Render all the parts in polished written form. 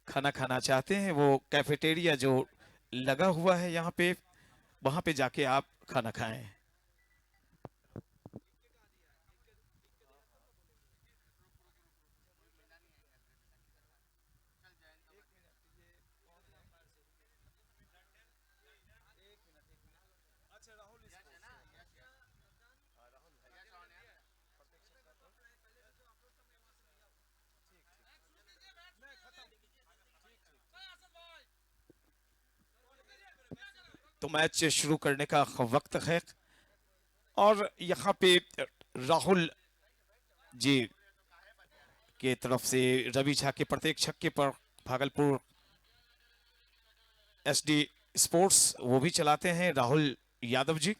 खाना खाना चाहते हैं, वो कैफेटेरिया जो लगा हुआ है यहाँ पे, वहां पे जाके आप खाना खाएं। तो मैच शुरू करने का वक्त है, और यहाँ पे राहुल जी के तरफ से रवि झा के प्रत्येक छक्के पर भागलपुर एसडी स्पोर्ट्स वो भी चलाते हैं, राहुल यादव जी।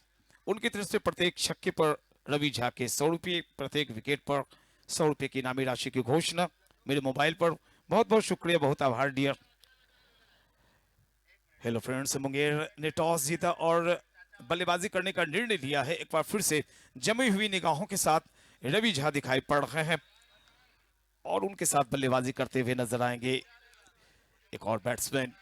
उनकी तरफ से प्रत्येक छक्के पर रवि झा के 100 रुपये, प्रत्येक विकेट पर 100 रुपये की इनामी राशि की घोषणा मेरे मोबाइल पर। बहुत बहुत शुक्रिया, बहुत आभार डियर। हेलो फ्रेंड्स, मुंगेर ने टॉस जीता और बल्लेबाजी करने का निर्णय लिया है। एक बार फिर से जमी हुई निगाहों के साथ रवि झा दिखाई पड़ रहे हैं और उनके साथ बल्लेबाजी करते हुए नजर आएंगे एक और बैट्समैन।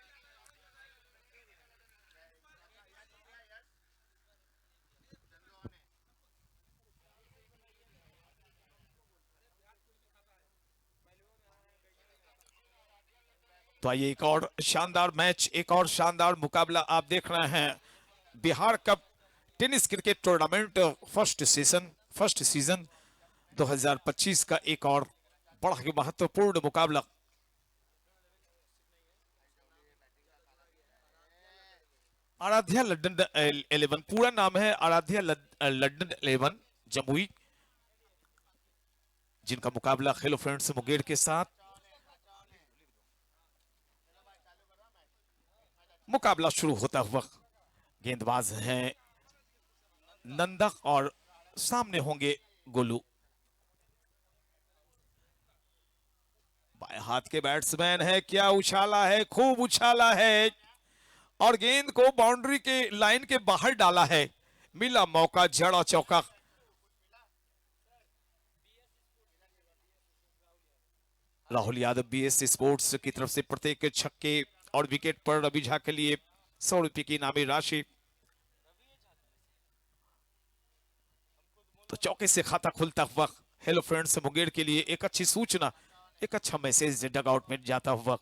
तो आइए, एक और शानदार मैच, एक और शानदार मुकाबला आप देख रहे हैं। Bihar cup tennis cricket tournament first season 2025 का एक और बड़ा ही महत्वपूर्ण मुकाबला। आराध्या लंदन 11, पूरा नाम है आराध्या लंदन 11 जमुई, जिनका मुकाबला हेलो फ्रेंड्स मुंगेर के साथ। मुकाबला शुरू होता हुआ, गेंदबाज हैं नंदा और सामने होंगे गोलू। बाएं हाथ के बैट्समैन है, क्या उछाला है, खूब उछाला है और गेंद को बाउंड्री के लाइन के बाहर डाला है। मिला मौका, जड़ा चौका। राहुल यादव बीएस स्पोर्ट्स की तरफ से प्रत्येक छक्के और विकेट पर रवि झा के लिए 100 रुपये की इनामी राशि। तो चौके से खाता खुलता हुआ हेलो फ्रेंड्स मुंगेर के लिए एक अच्छी सूचना, एक अच्छा मैसेज डगआउट में जाता हुआ।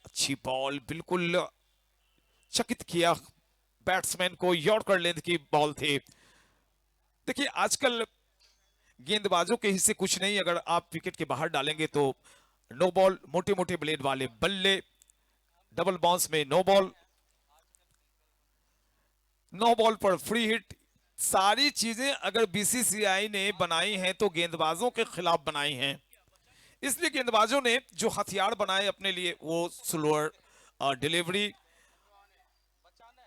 अच्छी बॉल, बिल्कुल चकित किया बैट्समैन को, यॉर्कर लेंथ की बॉल थी। देखिए आजकल गेंदबाजों के हिस्से कुछ नहीं, अगर आप विकेट के बाहर डालेंगे तो नो बॉल, मोटे मोटे ब्लेड वाले बल्ले, डबल बाउंस में नो बॉल, नो बॉल पर फ्री हिट। सारी चीजें अगर बीसीसीआई ने बनाई हैं तो गेंदबाजों के खिलाफ बनाई हैं। इसलिए गेंदबाजों ने जो हथियार बनाए अपने लिए, वो slower delivery,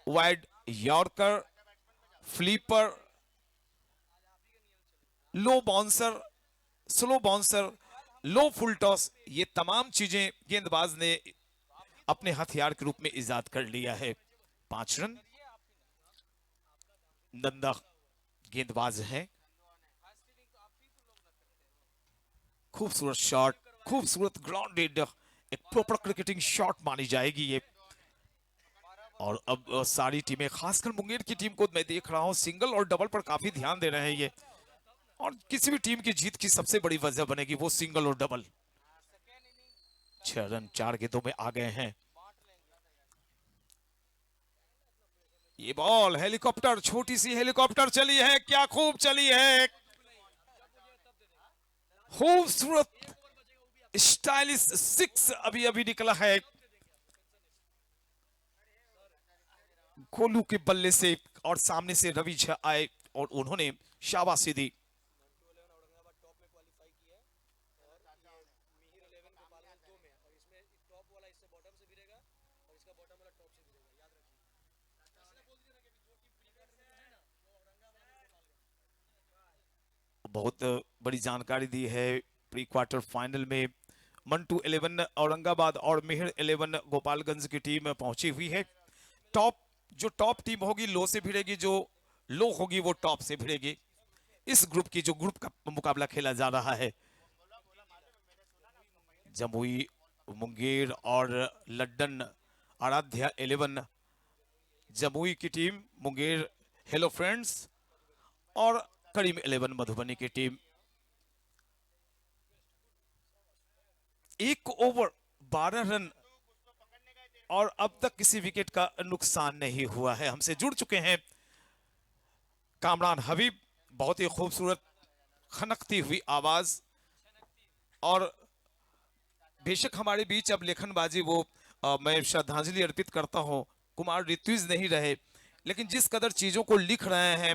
wide yorker, flipper, low bouncer, slow bouncer, low full toss, ये तमाम चीजें गेंदबाज ने अपने हथियार के रूप में इजाद कर लिया है। 5 रन, नंदा गेंदबाज है। खूबसूरत शॉट, खूबसूरत ग्राउंडेड, एक प्रॉपर क्रिकेटिंग शॉट मानी जाएगी ये। और अब सारी टीमें, खासकर मुंगेर की टीम को मैं देख रहा हूं, सिंगल और डबल पर काफी ध्यान दे रहे हैं ये। और किसी भी टीम की जीत की सबसे बड़ी वजह बनेगी वो सिंगल और डबल। 6 रन 4 गेंदों में आ गए हैं। ये बॉल हेलीकॉप्टर, छोटी सी हेलीकॉप्टर चली है, क्या खूब चली है, खूबसूरत स्टाइलिश 6 अभी अभी निकला है गोलू के बल्ले से, और सामने से रवि झा आए और उन्होंने शाबाशी दी। बहुत बड़ी जानकारी दी है। प्री क्वार्टर फाइनल में मंटू 11 औरंगाबाद और मिहिर 11 गोपालगंज की टीम पहुंची हुई है। टॉप, जो टॉप टीम होगी लो से भिड़ेगी, जो लो होगी वो टॉप से भिड़ेगी। इस ग्रुप की जो ग्रुप का मुकाबला खेला जा रहा है। जमुई मुंगेर और लड्डन आराध्या 11, जमुई की टीम, मुंगेर हेलो फ्रेंड्स और करीम 11 मधुबनी की टीम। एक ओवर 12 रन और अब तक किसी विकेट का नुकसान नहीं हुआ है। हमसे जुड़ चुके हैं कामरान हबीब, बहुत ही खूबसूरत खनकती हुई आवाज। और बेशक हमारे बीच अब लेखनबाजी वो मैं श्रद्धांजलि अर्पित करता हूं, कुमार ऋत्विज नहीं रहे, लेकिन जिस कदर चीजों को लिख रहे हैं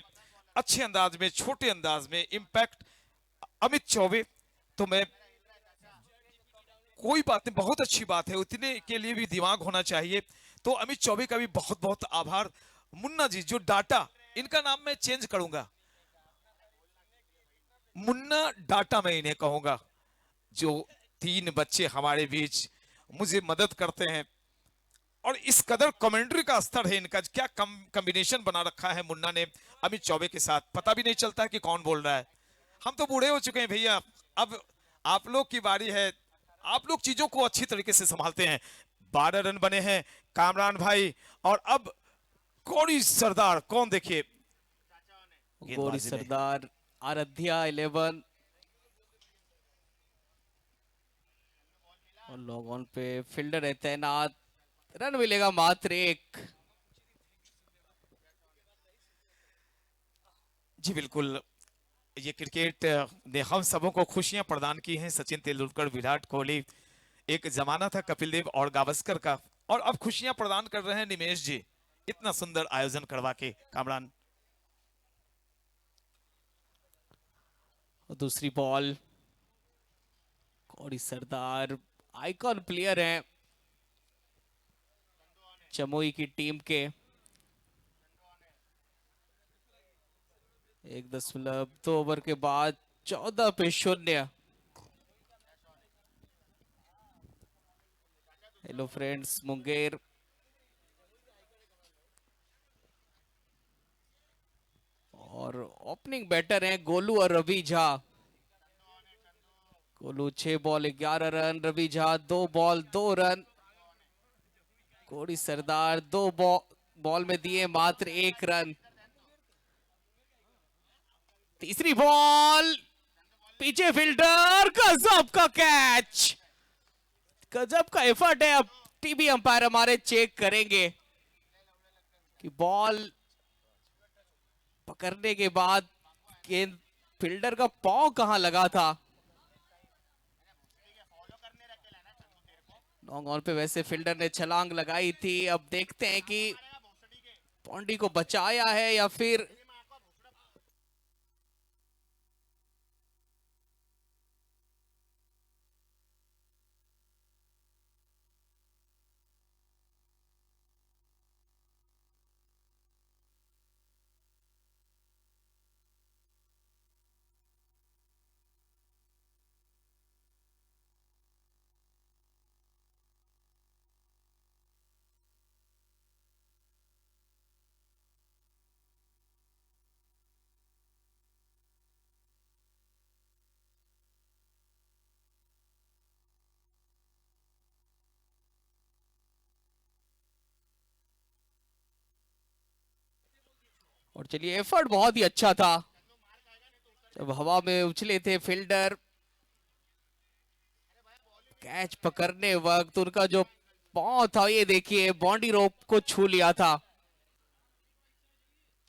अच्छे अंदाज में, छोटे अंदाज में, इम्पैक्ट अमित चौबे, तो मैं कोई बात नहीं, बहुत अच्छी बात है, उतने के लिए भी दिमाग होना चाहिए। तो अमित चौबे का भी बहुत बहुत आभार। मुन्ना जी जो डाटा, इनका नाम मैं चेंज करूंगा, मुन्ना डाटा मैं इन्हें कहूंगा, जो 3 बच्चे हमारे बीच मुझे मदद करते हैं। और इस कदर कमेंट्री का स्तर है इनका, क्या कॉम्बिनेशन बना रखा है मुन्ना ने अमित चौबे के साथ, पता भी नहीं चलता है कि कौन बोल रहा है। हम तो बूढ़े हो चुके हैं भैया, अब आप लोग की बारी है, आप लोग चीजों को अच्छी तरीके से संभालते हैं। 12 रन बने हैं कामरान भाई, और अब कौड़ी सरदार कौन, देखिए गौरी गेंदबाजी में सरदार, आराध्या 11 और लॉग ऑन पे फील्डर है तैनात, रन मिलेगा मात्र 1। जी बिल्कुल, ये क्रिकेट ने हम सबों को खुशियां प्रदान की हैं। सचिन तेंदुलकर, विराट कोहली, एक जमाना था कपिल देव और गावस्कर का, और अब खुशियां प्रदान कर रहे हैं निमेश जी, इतना सुंदर आयोजन करवा के। कामरान और दूसरी बॉल, गौरी सरदार आइकॉन प्लेयर हैं जमुई की टीम के। 1.2 ओवर के बाद 14 पे 0। हेलो फ्रेंड्स मुंगेर, और ओपनिंग बैटर हैं गोलू और Ravi Jha. Golu 6 ball 11 run, Ravi Jha 2 ball 2 run. Gauri Sardar 2 ball में दिए मात्र 1 रन। तीसरी बॉल, पीछे फील्डर, गजब का कैच, गजब का एफर्ट है। अब टीवी अंपायर हमारे चेक करेंगे कि बॉल पकड़ने के बाद गेंद फील्डर का पांव कहां लगा था। लॉन्ग ऑन पे वैसे फील्डर ने छलांग लगाई थी, अब देखते हैं कि पौंडी को बचाया है या फिर और चलिए एफर्ट बहुत ही अच्छा था, जब हवा में उछले थे फील्डर, कैच पकड़ने वक्त उनका जो पांव था ये देखिए बाउंड्री रोप को छू लिया था।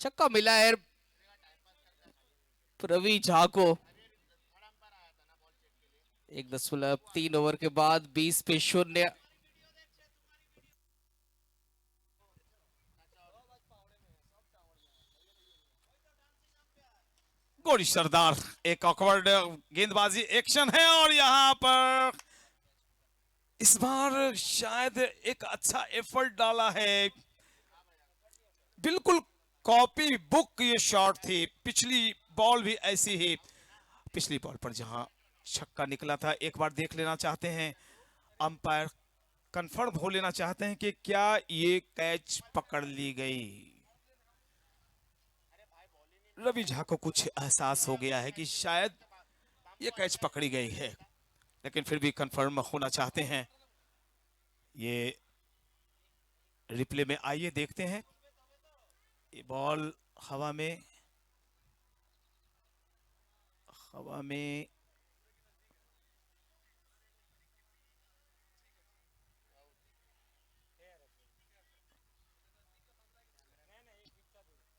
छक्का मिला है रवि झा को। 1.3 ओवर के बाद 20 पे 0। गौरी सरदार, एक ऑकवर्ड गेंदबाजी एक्शन है, और यहां पर इस बार शायद एक अच्छा एफर्ट डाला है, बिल्कुल कॉपी बुक ये शॉट थी। पिछली बॉल भी ऐसी ही, पिछली बॉल पर जहां छक्का निकला था, एक बार देख लेना चाहते हैं अंपायर, कंफर्म हो लेना चाहते हैं कि क्या ये कैच पकड़ ली गई। रवि झा को कुछ एहसास हो गया है कि शायद ये कैच पकड़ी गई है। लेकिन फिर भी कंफर्म होना चाहते हैं। ये रिप्ले में आइए देखते हैं। ये बॉल हवा में, हवा में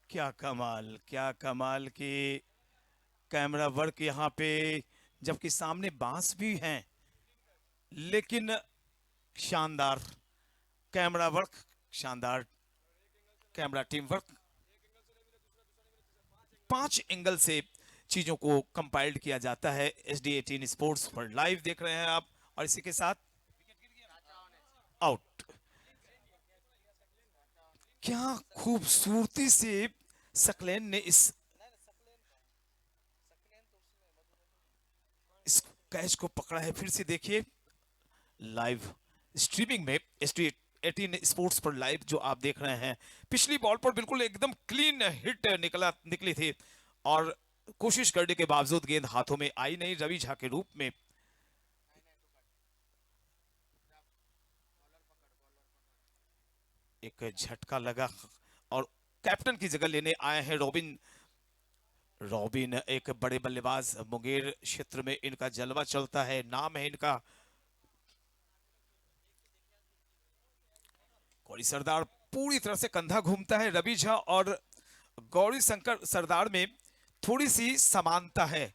क्या कमाल की कैमरा वर्क यहाँ पे, जबकि सामने बांस भी हैं, लेकिन शानदार कैमरा वर्क, शानदार कैमरा टीम वर्क। 5 एंगल से चीजों को कंपाइल्ड किया जाता है। SD18 स्पोर्ट्स पर लाइव देख रहे हैं आप, और इसी के साथ आउट। क्या खूबसूरती से सकलेन ने इस कैच को पकड़ा है। फिर से देखिए लाइव स्ट्रीमिंग में SD18 स्पोर्ट्स पर लाइव जो आप देख रहे हैं। पिछली बॉल पर बिल्कुल एकदम क्लीन हिट निकली थी, और कोशिश करने के बावजूद गेंद हाथों में आई नहीं रवि झा के रूप में। एक झटका लगा, और कैप्टन की जगह लेने आए हैं रॉबिन। रॉबिन एक बड़े बल्लेबाज, मुंगेर क्षेत्र में इनका जलवा चलता है, नाम है इनका। गौरी सरदार पूरी तरह से कंधा घूमता है। रवि झा और गौरी शंकर सरदार में थोड़ी सी समानता है,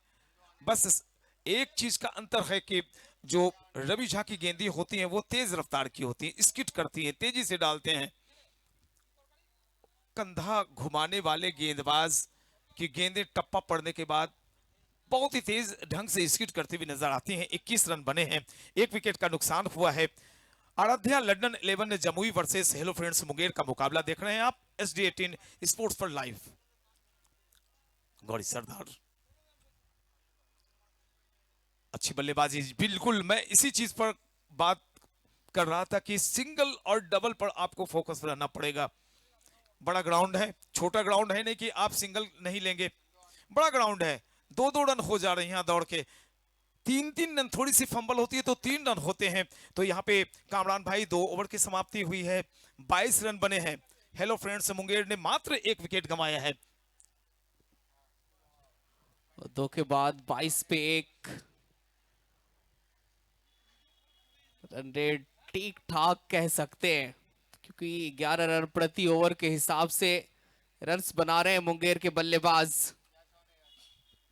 बस एक चीज का अंतर है कि जो रवि झा की गेंदें होती हैं वो तेज रफ्तार की होती हैं, स्किट करती हैं, तेजी से डालते हैं। कंधा घुमाने वाले गेंदबाज की गेंदें टप्पा पड़ने के बाद बहुत ही तेज ढंग से स्किट करती हुई नजर आती हैं। 21 रन बने हैं, 1 विकेट का नुकसान हुआ है। आराध्या लंदन 11 ने Jamui versus hello friends Munger का मुकाबला देख रहे हैं आप SD18 स्पोर्ट्स पर लाइव। गौरी सरदार अच्छी बल्लेबाजी, बिल्कुल मैं इसी चीज पर बात कर रहा था कि सिंगल और डबल पर आपको फोकस रहना पड़ेगा। बड़ा ग्राउंड है, छोटा ग्राउंड है नहीं कि आप सिंगल नहीं लेंगे, बड़ा ग्राउंड है। 2-2 रन हो जा रहे हैं यहाँ दौड़ के, 3-3 रन, थोड़ी सी फंबल होती है तो 3 रन होते हैं। तो यहाँ पे कामरान भाई 2 ओवर की समाप्ति हुई है, 22 रन बने हैं। हेलो फ्रेंड्स मुंगेर ने मात्र 1 विकेट गंवाया है। 2 के बाद 22 पे 1 रन रेट ठीक ठाक कह सकते हैं, क्योंकि 11 रन प्रति ओवर के हिसाब से रन्स बना रहे हैं मुंगेर के बल्लेबाज।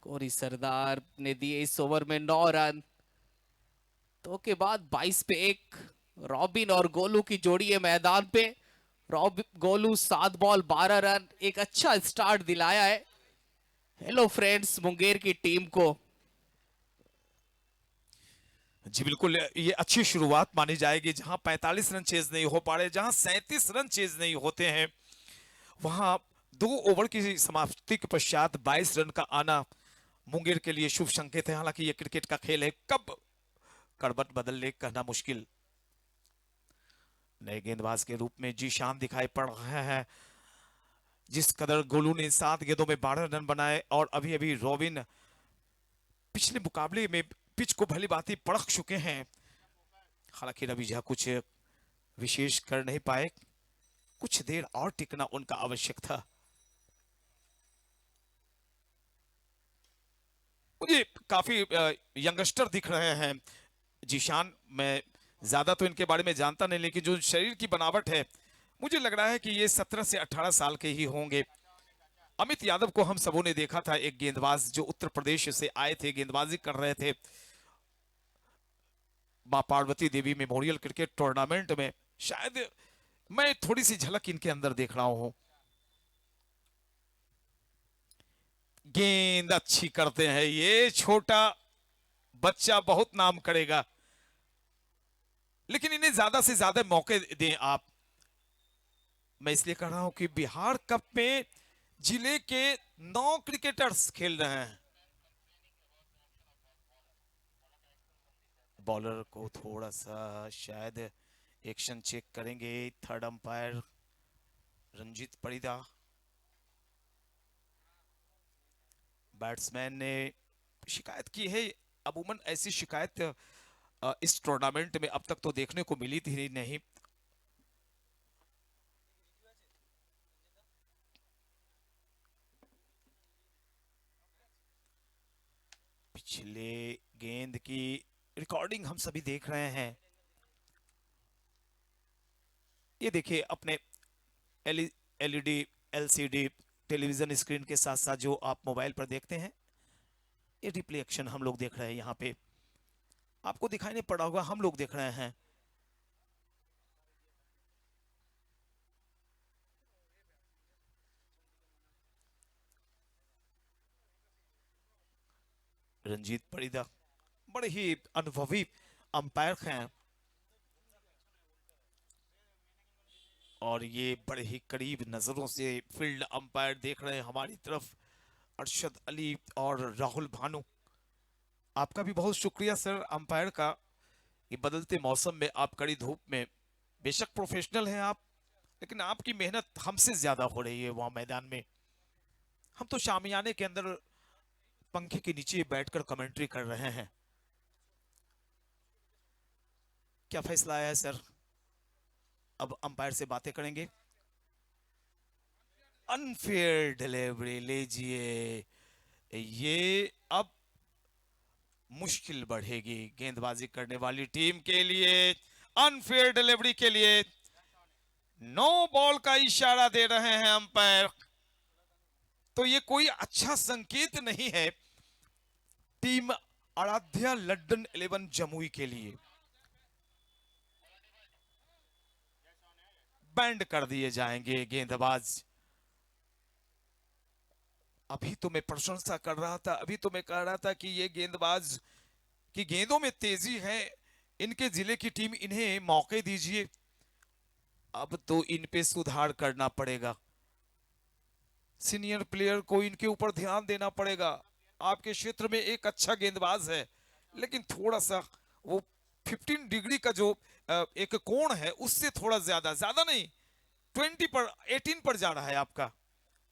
गौरी सरदार ने दिए इस ओवर में 9 रन। 2 के बाद 22 पे 1 रॉबिन और गोलू की जोड़ी है मैदान पे। गोलू 7 बॉल 12 रन, एक अच्छा स्टार्ट दिलाया है हेलो फ्रेंड्स मुंगेर की टीम को। जी बिल्कुल, ये अच्छी शुरुआत मानी जाएगी। जहां 45 रन चेज नहीं हो पा रहे, जहां 37 रन चेज नहीं होते हैं, वहां 2 ओवर की समाप्ति के पश्चात 22 रन का आना मुंगेर के लिए शुभ संकेत है। हालांकि ये क्रिकेट का खेल है, कब करवट बदल ले कहना मुश्किल। नए गेंदबाज के रूप में जीशान दिखाई पड़ रहा है। जिस कदर गोलू ने 7 गेंदों में 12 रन बनाए, और अभी अभी रॉबिन पिछले मुकाबले में पिच को भली भांति परख चुके हैं। हालांकि रवि झा कुछ विशेष कर नहीं पाए, कुछ देर और टिकना उनका आवश्यक था। मुझे काफी यंगस्टर दिख रहे हैं जीशान। मैं ज्यादा तो इनके बारे में जानता नहीं, लेकिन जो शरीर की बनावट है, मुझे लग रहा है कि ये 17 से 18 साल के ही होंगे। अमित यादव को हम सबों ने देखा था, एक गेंदबाज जो उत्तर प्रदेश से आए थे, गेंदबाजी कर रहे थे मां पार्वती देवी मेमोरियल क्रिकेट टूर्नामेंट में। शायद मैं थोड़ी सी झलक इनके अंदर देख रहा हूं। गेंद अच्छी करते हैं, ये छोटा बच्चा बहुत नाम करेगा, लेकिन इन्हें ज्यादा से ज्यादा मौके दें आप। मैं इसलिए कह रहा हूं कि बिहार कप में जिले के 9 क्रिकेटर्स खेल रहे हैं। बॉलर को थोड़ा सा शायद एक्शन चेक करेंगे third umpire Ranjit Parida. Batsman ने शिकायत की है, अमूमन ऐसी शिकायत इस टूर्नामेंट में अब तक तो देखने को मिली थी नहीं। पिछले गेंद की रिकॉर्डिंग हम सभी देख रहे हैं। ये देखिए अपने एलईडी एलसीडी टेलीविजन स्क्रीन के साथ साथ जो आप मोबाइल पर देखते हैं, ये रिप्ले एक्शन हम लोग देख रहे हैं। यहाँ पे आपको दिखाई नहीं पड़ा होगा, हम लोग देख रहे हैं। रंजीत परिदा बड़े ही अनुभवी अंपायर हैं और ये बड़े ही करीब नजरों से फील्ड अंपायर देख रहे हैं हमारी तरफ, अरशद अली और राहुल भानु। आपका भी बहुत शुक्रिया सर अंपायर का। ये बदलते मौसम में आप कड़ी धूप में, बेशक प्रोफेशनल हैं आप, लेकिन आपकी मेहनत हमसे ज्यादा हो रही है वहां मैदान में। हम तो शामियाने के अंदर पंखे के नीचे बैठकर कमेंट्री कर रहे हैं। क्या फैसला आया है सर? अब अंपायर से बातें करेंगे। अनफेयर डिलीवरी लीजिए, ये अब मुश्किल बढ़ेगी गेंदबाजी करने वाली टीम के लिए। अनफेयर डिलीवरी के लिए नो बॉल का इशारा दे रहे हैं अंपायर। तो ये कोई अच्छा संकेत नहीं है टीम आराध्या लंदन 11 जमुई के लिए। बैंड कर दिए जाएंगे गेंदबाज। अभी तो मैं प्रशंसा कर रहा था, अभी तो मैं कह रहा था कि ये गेंदबाज की गेंदों में तेजी है, इनके जिले की टीम इन्हें मौके दीजिए। अब तो इन पे सुधार करना पड़ेगा, सीनियर प्लेयर को इनके ऊपर ध्यान देना पड़ेगा। आपके क्षेत्र में एक अच्छा गेंदबाज है, लेकिन थोड़ा सा वो 15 डिग्री का जो एक कोण है उससे थोड़ा ज्यादा नहीं, 20 पर 18 पर जा रहा है आपका।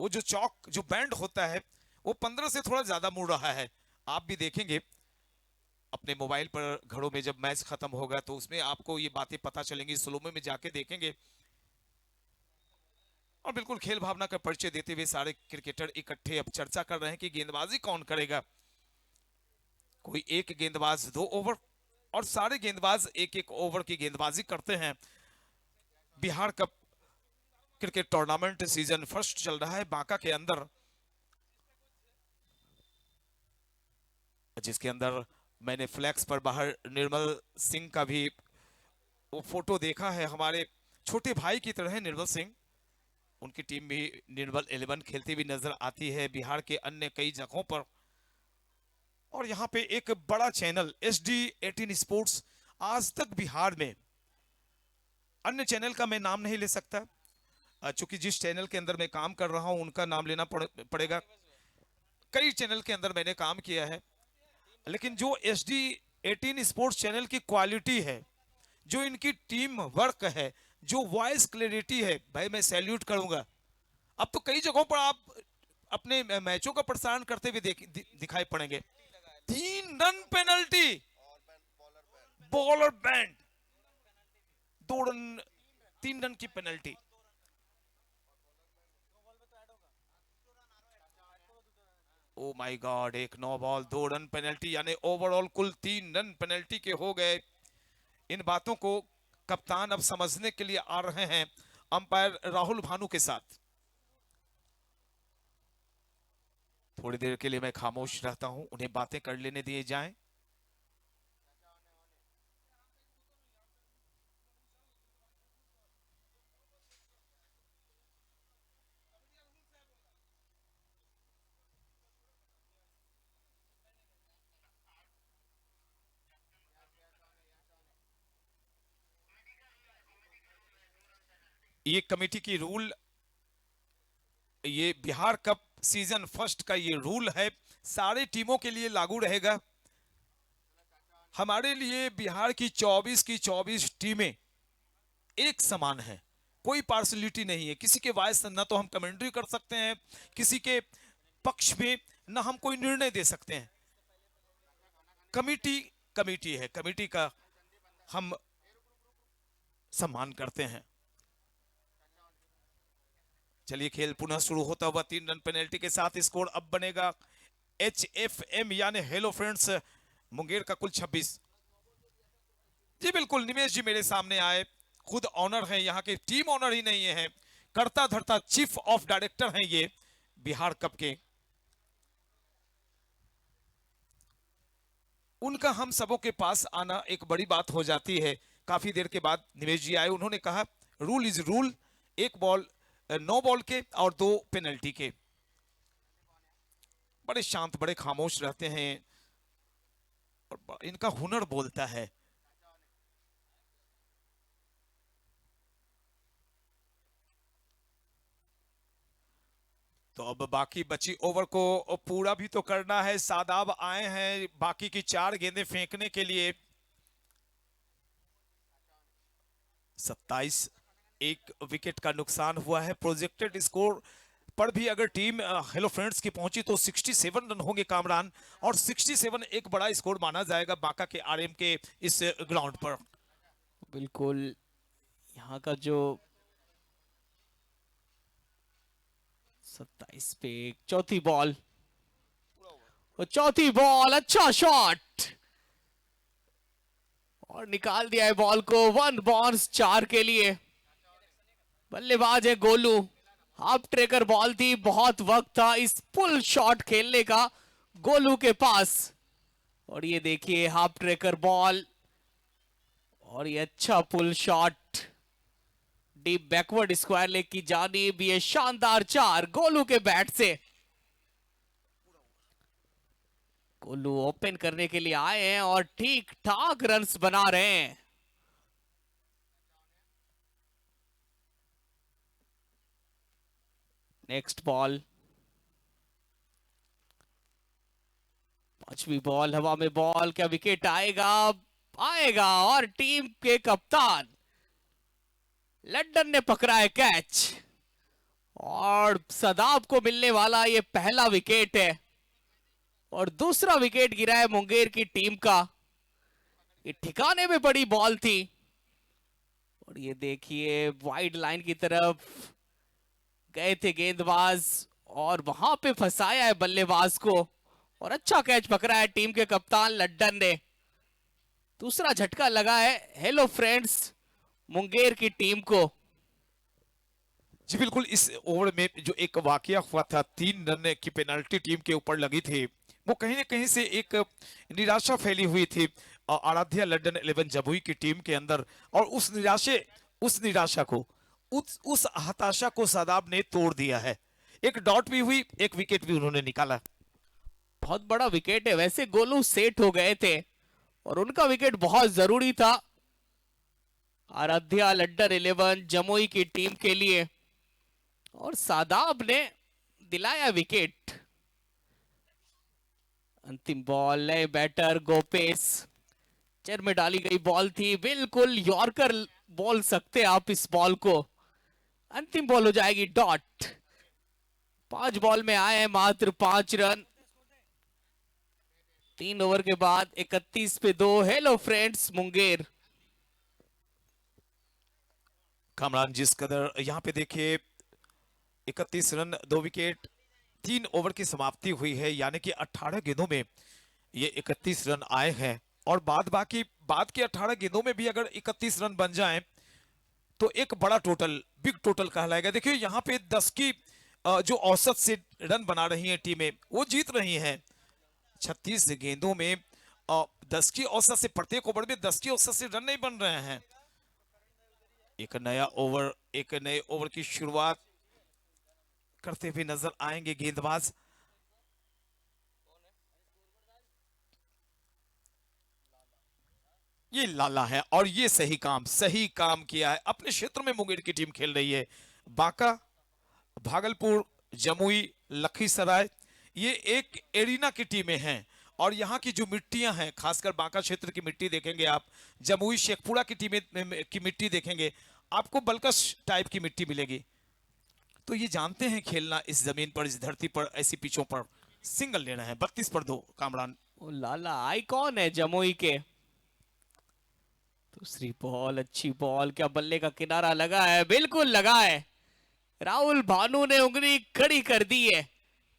वो जो चौक जो बैंड होता है वो 15 से थोड़ा ज्यादा मुड़ रहा है। आप भी देखेंगे अपने मोबाइल पर घरों में, जब मैच खत्म होगा तो उसमें आपको ये बातें पता चलेंगी, स्लोमो में जाके देखेंगे। और बिल्कुल खेल भावना का परिचय देते हुए सारे क्रिकेटर इकट्ठे अब चर्चा कर रहे हैं कि गेंदबाजी कौन करेगा। कोई एक गेंदबाज 2 ओवर और सारे गेंदबाज एक एक ओवर की गेंदबाजी करते हैं। Bihar cup cricket tournament season first चल रहा है बांका के अंदर, जिसके अंदर मैंने फ्लैक्स पर बाहर निर्मल सिंह का भी वो फोटो देखा है। हमारे छोटे भाई की तरह है निर्मल सिंह, उनकी टीम भी निर्मल 11 खेलती हुई नजर आती है बिहार के अन्य कई जगहों पर। और यहाँ पे एक बड़ा चैनल SD 18 स्पोर्ट्स, आज तक बिहार में अन्य चैनल का मैं नाम नहीं ले सकता चूंकि जिस चैनल के अंदर मैं काम कर रहा हूं उनका नाम लेना पड़ेगा। कई चैनल के अंदर मैंने काम किया है, लेकिन जो SD 18 स्पोर्ट्स चैनल की क्वालिटी है, जो इनकी टीम वर्क है, जो वॉइस क्लैरिटी है, भाई मैं सैल्यूट करूंगा। अब तो कई जगहों पर आप अपने मैचों का प्रसारण करते हुए दिखाई पड़ेंगे। 3 run penalty, bowler band, 2 run 3 run की पेनल्टी। ओ माय गॉड, एक 9 बॉल 2 रन पेनल्टी, यानी ओवरऑल कुल 3 रन पेनल्टी के हो गए। इन बातों को कप्तान अब समझने के लिए आ रहे हैं अंपायर राहुल भानु के साथ। थोड़ी देर के लिए मैं खामोश रहता हूं, उन्हें बातें कर लेने दिए जाएं। ये कमेटी की रूल, ये बिहार कप सीजन फर्स्ट का ये रूल है, सारे टीमों के लिए लागू रहेगा। हमारे लिए बिहार की 24 टीमें एक समान है, कोई पार्सलिटी नहीं है। किसी के वॉइस ना तो हम कमेंट्री कर सकते हैं, किसी के पक्ष में ना हम कोई निर्णय दे सकते हैं। कमेटी कमेटी है, कमेटी का हम सम्मान करते हैं। चलिए खेल पुनः शुरू होता हुआ 3 रन पेनल्टी के साथ स्कोर अब बनेगा HFM यानी हेलो फ्रेंड्स मुंगेर का कुल 26। जी बिल्कुल निमेश जी मेरे सामने आए, खुद ऑनर हैं, यहाँ के टीम ऑनर ही नहीं है, करता धरता चीफ ऑफ डायरेक्टर हैं ये बिहार कप के। उनका हम सबों के पास आना एक बड़ी बात हो जाती है। काफी देर के बाद निमेश जी आए, उन्होंने कहा rule is rule, 1 ball 9 ball के और 2 पेनल्टी के। बड़े शांत बड़े खामोश रहते हैं और इनका हुनर बोलता है। तो अब बाकी बची ओवर को पूरा भी तो करना है। सादाब आए हैं बाकी की 4 गेंदें फेंकने के लिए। 27 एक विकेट का नुकसान हुआ है। प्रोजेक्टेड स्कोर पर भी अगर टीम हेलो फ्रेंड्स की पहुंची तो 67 रन होंगे कामरान, और 67 एक बड़ा स्कोर माना जाएगा बांका के आरएम के इस ग्राउंड पर। बिल्कुल यहाँ का जो 27 पे चौथी बॉल, और चौथी बॉल अच्छा शॉट और निकाल दिया है बॉल को। 1 बॉन्स 4 के लिए। बल्लेबाज है गोलू, हाफ ट्रेकर बॉल थी, बहुत वक्त था इस पुल शॉट खेलने का गोलू के पास। और ये देखिए हाफ ट्रेकर बॉल और ये अच्छा pull shot deep backward square leg की जानिब। ये शानदार 4 गोलू के बैट से। गोलू ओपन करने के लिए आए हैं और ठीक ठाक रन्स बना रहे हैं। नेक्स्ट बॉल, 5वीं बॉल, हवा में बॉल, क्या विकेट आएगा? आएगा और टीम के कप्तान लड्डन ने पकड़ा है कैच और सदाब को मिलने वाला ये पहला विकेट है और दूसरा विकेट गिरा है मुंगेर की टीम का। ये ठिकाने में बड़ी बॉल थी और ये देखिए वाइड लाइन की तरफ गए थे गेंदबाज और वहां पे फंसाया है बल्लेबाज को और अच्छा कैच पकड़ा है टीम के कप्तान लड्डन ने। दूसरा झटका लगा है हेलो फ्रेंड्स मुंगेर की टीम को। जी बिल्कुल, इस ओवर में जो एक वाकया हुआ था, 3 रन की पेनल्टी टीम के ऊपर लगी थी, वो कहीं ना कहीं से एक निराशा फैली हुई थी आराध्या लड्डन 11 जमुई की टीम के अंदर। और उस निराशा को उस हताशा को सादाब ने तोड़ दिया है। एक डॉट भी हुई, एक विकेट भी उन्होंने निकाला। बहुत बड़ा विकेट है। वैसे गोलू सेट हो गए थे और उनका विकेट बहुत जरूरी था आराध्या लड्डन 11 जमुई की टीम के लिए और सादाब ने दिलाया विकेट। अंतिम बॉल, नए बैटर गोपेश, चेयर में डाली गई बॉल थी, बिल्कुल यॉर्कर बोल सकते आप इस बॉल को। अंतिम बॉल हो जाएगी डॉट। 5 बॉल में आए हैं मात्र 5 रन। 3 ओवर के बाद 31 पे 2 हेलो फ्रेंड्स मुंगेर। कामरान जिस कदर यहाँ पे देखिए 31 रन 2 विकेट, 3 ओवर की समाप्ति हुई है, यानी कि 18 गेंदों में ये 31 रन आए हैं। और बाद के 18 गेंदों में भी अगर 31 रन बन जाएं तो एक बड़ा टोटल, बिग टोटल कहलाएगा। देखिए यहाँ पे 10 की जो औसत से रन बना रही हैं टीमें, वो जीत रही हैं। 36 गेंदों में 10 की औसत से, प्रत्येक ओवर में 10 की औसत से रन नहीं बन रहे हैं। एक नए ओवर की शुरुआत करते हुए नजर आएंगे गेंदबाज। ये लाला है और ये सही काम किया है। अपने क्षेत्र में मुंगेर की टीम खेल रही है। बांका, भागलपुर, जमुई, लखीसराय, ये एक एरिना की टीमें हैं और यहाँ की जो मिट्टियां हैं, खासकर बांका क्षेत्र की मिट्टी देखेंगे आप, जमुई शेखपुरा की टीमें की मिट्टी देखेंगे, आपको बलकस टाइप की मिट्टी मिलेगी। तो ये जानते हैं खेलना इस जमीन पर, इस धरती पर, ऐसी पिचों पर। सिंगल लेना है 32 पर 2 कामरान। ओ लाला आइकॉन है जमुई के, तो दूसरी बॉल, अच्छी बॉल, क्या बल्ले का किनारा लगा है? बिल्कुल लगा है। राहुल भानु ने उंगली खड़ी कर दी है।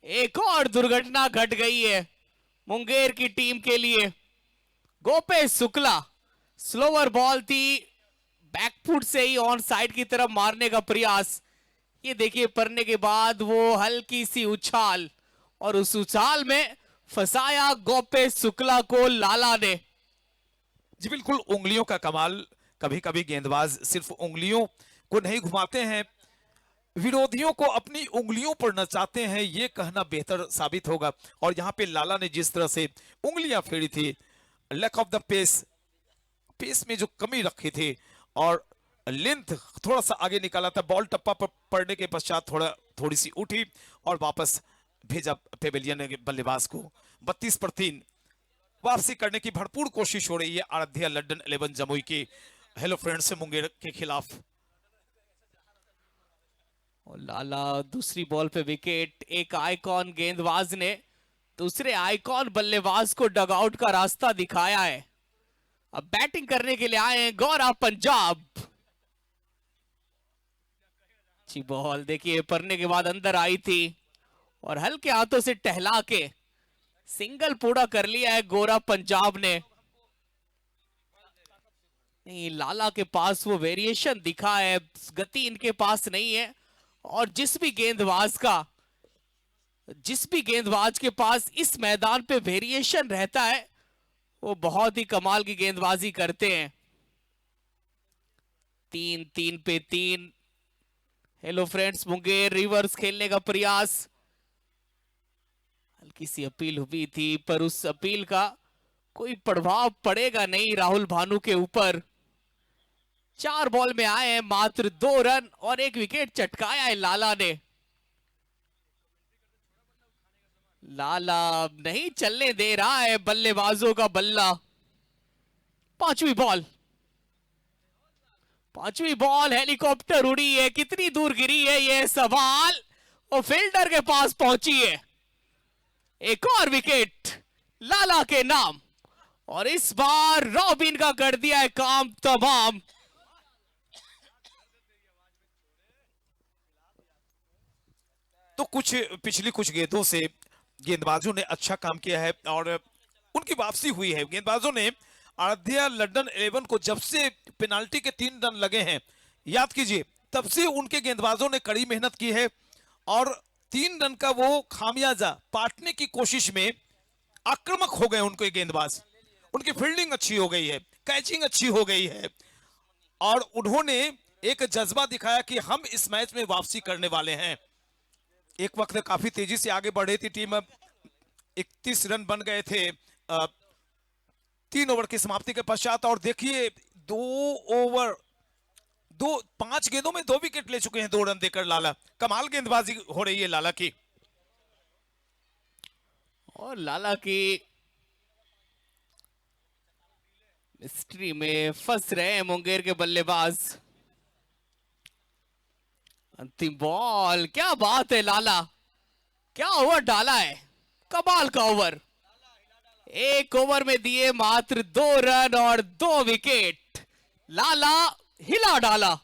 एक और दुर्घटना घट गई है मुंगेर की टीम के लिए। गोपेश शुक्ला, स्लोवर बॉल थी, बैकफुट से ही ऑन साइड की तरफ मारने का प्रयास। ये देखिए, पड़ने के बाद वो हल्की सी उछाल, और उस उछाल में फंसाया गोपेश शुक्ला को लाला ने। जी बिल्कुल, उंगलियों का कमाल। कभी कभी गेंदबाज सिर्फ उंगलियों को नहीं घुमाते हैं, विरोधियों को अपनी उंगलियों पर नचाते हैं, ये कहना बेहतर साबित होगा। और यहाँ पे लाला ने जिस तरह से उंगलियां फेरी थी, lack of the pace, pace में जो कमी रखी थी, और लेंथ थोड़ा सा आगे निकाला था, बॉल टप्पा पर पड़ने के पश्चात थोड़ी सी उठी और वापस भेजा पेवेलियन के बल्लेबाज को। 32 पर 3 वापसी करने की भरपूर कोशिश हो रही है आराध्या लंदन 11 जमुई की हेलो फ्रेंड्स से मुंगेर के खिलाफ। और लाला दूसरी बॉल पे विकेट। एक आइकॉन गेंदबाज ने दूसरे आइकॉन बल्लेबाज को डगआउट का रास्ता दिखाया है। अब बैटिंग करने के लिए आए हैं गौरव पंजाब। अच्छी बॉल, देखिए पड़ने के बाद अंदर आई थी और हल्के हाथों से टहला के सिंगल पूरा कर लिया है गौरव पंजाब ने। नहीं, लाला के पास वो वेरिएशन दिखा है, गति इनके पास नहीं है। और जिस भी गेंदबाज के पास इस मैदान पे वेरिएशन रहता है, वो बहुत ही कमाल की गेंदबाजी करते हैं। 3 पे 3। हेलो फ्रेंड्स मुंगेर रिवर्स खेलने का प्रयास। हल्की सी अपील हुई थी, पर उस अपील का कोई प्रभाव पड़ेगा नहीं राहुल भानु के ऊपर। 4 बॉल में आए हैं मात्र 2 रन और 1 विकेट चटकाया है लाला ने। लाला नहीं चलने दे रहा है बल्लेबाजों का बल्ला। पांचवी बॉल हेलीकॉप्टर उड़ी है, कितनी दूर गिरी है यह सवाल, और फील्डर के पास पहुंची है। एक और विकेट लाला के नाम, और इस बार रॉबिन का कर दिया है काम तमाम। तो पिछली कुछ गेंदों से गेंदबाजों ने अच्छा काम किया है और उनकी वापसी हुई है। गेंदबाजों ने आराध्या लंदन 11 को जब से पेनाल्टी के 3 रन लगे हैं, याद कीजिए, तब से उनके गेंदबाजों ने कड़ी मेहनत की है और 3 रन का वो खामियाजा पाटने की कोशिश में आक्रामक हो गए उनके गेंदबाज। उनकी फील्डिंग अच्छी हो गई है, कैचिंग अच्छी हो गई है, और उन्होंने एक जज्बा दिखाया कि हम इस मैच में वापसी करने वाले हैं। एक वक्त काफी तेजी से आगे बढ़ रही थी टीम, 31 रन बन गए थे 3 ओवर की समाप्ति के पश्चात, और देखिए 5 गेंदों में 2 विकेट ले चुके हैं 2 रन देकर लाला। कमाल गेंदबाजी हो रही है लाला की। और लाला की मिस्ट्री में फंस रहे हैं मुंगेर के बल्लेबाज। अंतिम बॉल, क्या बात है लाला, क्या ओवर डाला है, कमाल का ओवर। 1 ओवर में दिए मात्र 2 रन और 2 विकेट। लाला हिला डाला।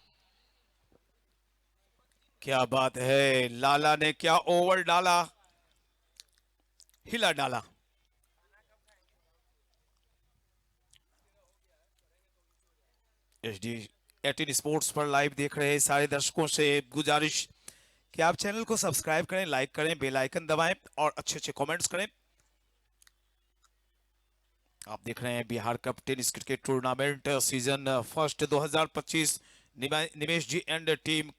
क्या बात है, लाला ने क्या ओवर डाला, हिला डाला। HD 18 स्पोर्ट्स पर लाइव देख रहे सारे दर्शकों से गुजारिश कि आप चैनल को सब्सक्राइब करें, लाइक करें, बेल आइकन दबाएं और अच्छे कमेंट्स करें। आप देख रहे हैं Bihar cup tennis cricket tournament season first 2025। Nimesh ji and team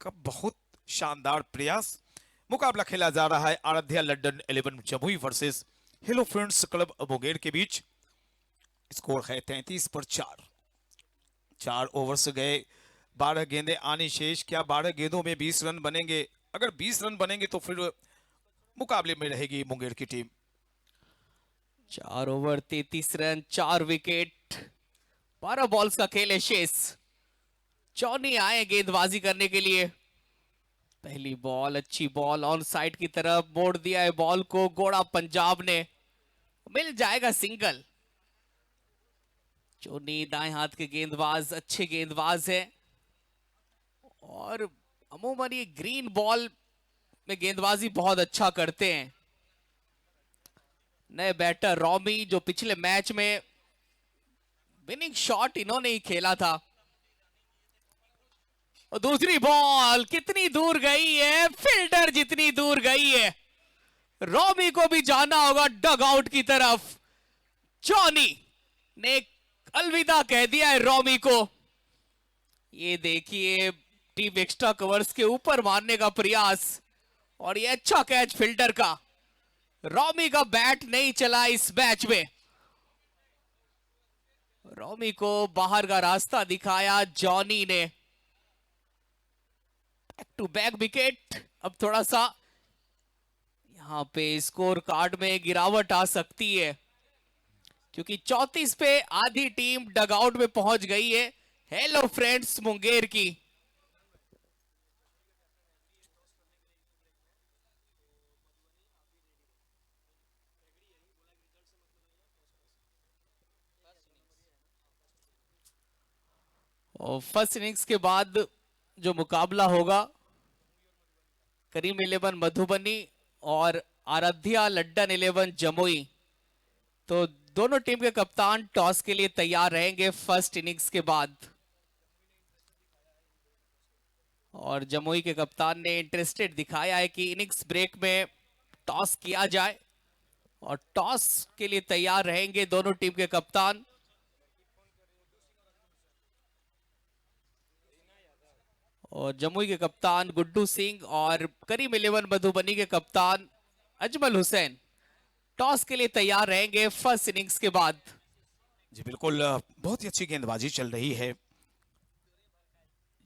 का बहुत शानदार प्रयास। मुकाबला खेला जा रहा है Aaradhya London 11 Jamui versus hello friends club Munger के बीच। स्कोर है 33 पर 4। 4 ओवर्स गए, 12 गेंदें आनी शेष। क्या 12 गेंदों में 20 रन बनेंगे? अगर 20 रन बनेंगे तो फिर मुकाबले में रहेगी मुंगेर की team. 4 over 33 run, 4 wicket, 12 balls का खेल है शेष। चौनी आए गेंदबाजी करने के लिए। पहली बॉल, अच्छी बॉल, ऑन साइड की तरफ मोड़ दिया है बॉल को गौड़ा पंजाब ने, मिल जाएगा सिंगल। चोनी दाएं हाथ के गेंदबाज अच्छे गेंदबाज है और अमूमन ये ग्रीन बॉल में गेंदबाजी बहुत अच्छा करते हैं। नए बैटर रॉमी जो पिछले मैच में विनिंग शॉट इन्होंने ही खेला था। और दूसरी बॉल कितनी दूर गई है, फील्डर जितनी दूर गई है। रॉमी को भी जाना होगा डग आउट की तरफ। जॉनी ने अलविदा कह दिया है रॉमी को। ये देखिए टीम एक्स्ट्रा कवर्स के ऊपर मारने का प्रयास और ये अच्छा कैच फील्डर का। रॉमी का बैट नहीं चला इस मैच में। रॉमी को बाहर का रास्ता दिखाया जॉनी ने। Back to back wicket. अब थोड़ा सा यहां पे स्कोर कार्ड में गिरावट आ सकती है क्योंकि 34 पे आधी टीम डगआउट में पहुंच गई है। हेलो फ्रेंड्स मुंगेर की। और फर्स्ट इनिंग्स के बाद जो मुकाबला होगा करीम 11 मधुबनी और आराध्या लड्डन 11 जमुई, तो दोनों टीम के कप्तान टॉस के लिए तैयार रहेंगे फर्स्ट इनिंग्स के बाद। और जमुई के कप्तान ने इंटरेस्टेड दिखाया है कि इनिंग्स ब्रेक में टॉस किया जाए और टॉस के लिए तैयार रहेंगे दोनों टीम के कप्तान। और जमुई के कप्तान गुड्डू सिंह और करीम 11 मधुबनी के कप्तान अजमल हुसैन टॉस के लिए तैयार रहेंगे फर्स्ट इनिंग्स के बाद। जी बिल्कुल, बहुत ही अच्छी गेंदबाजी चल रही है।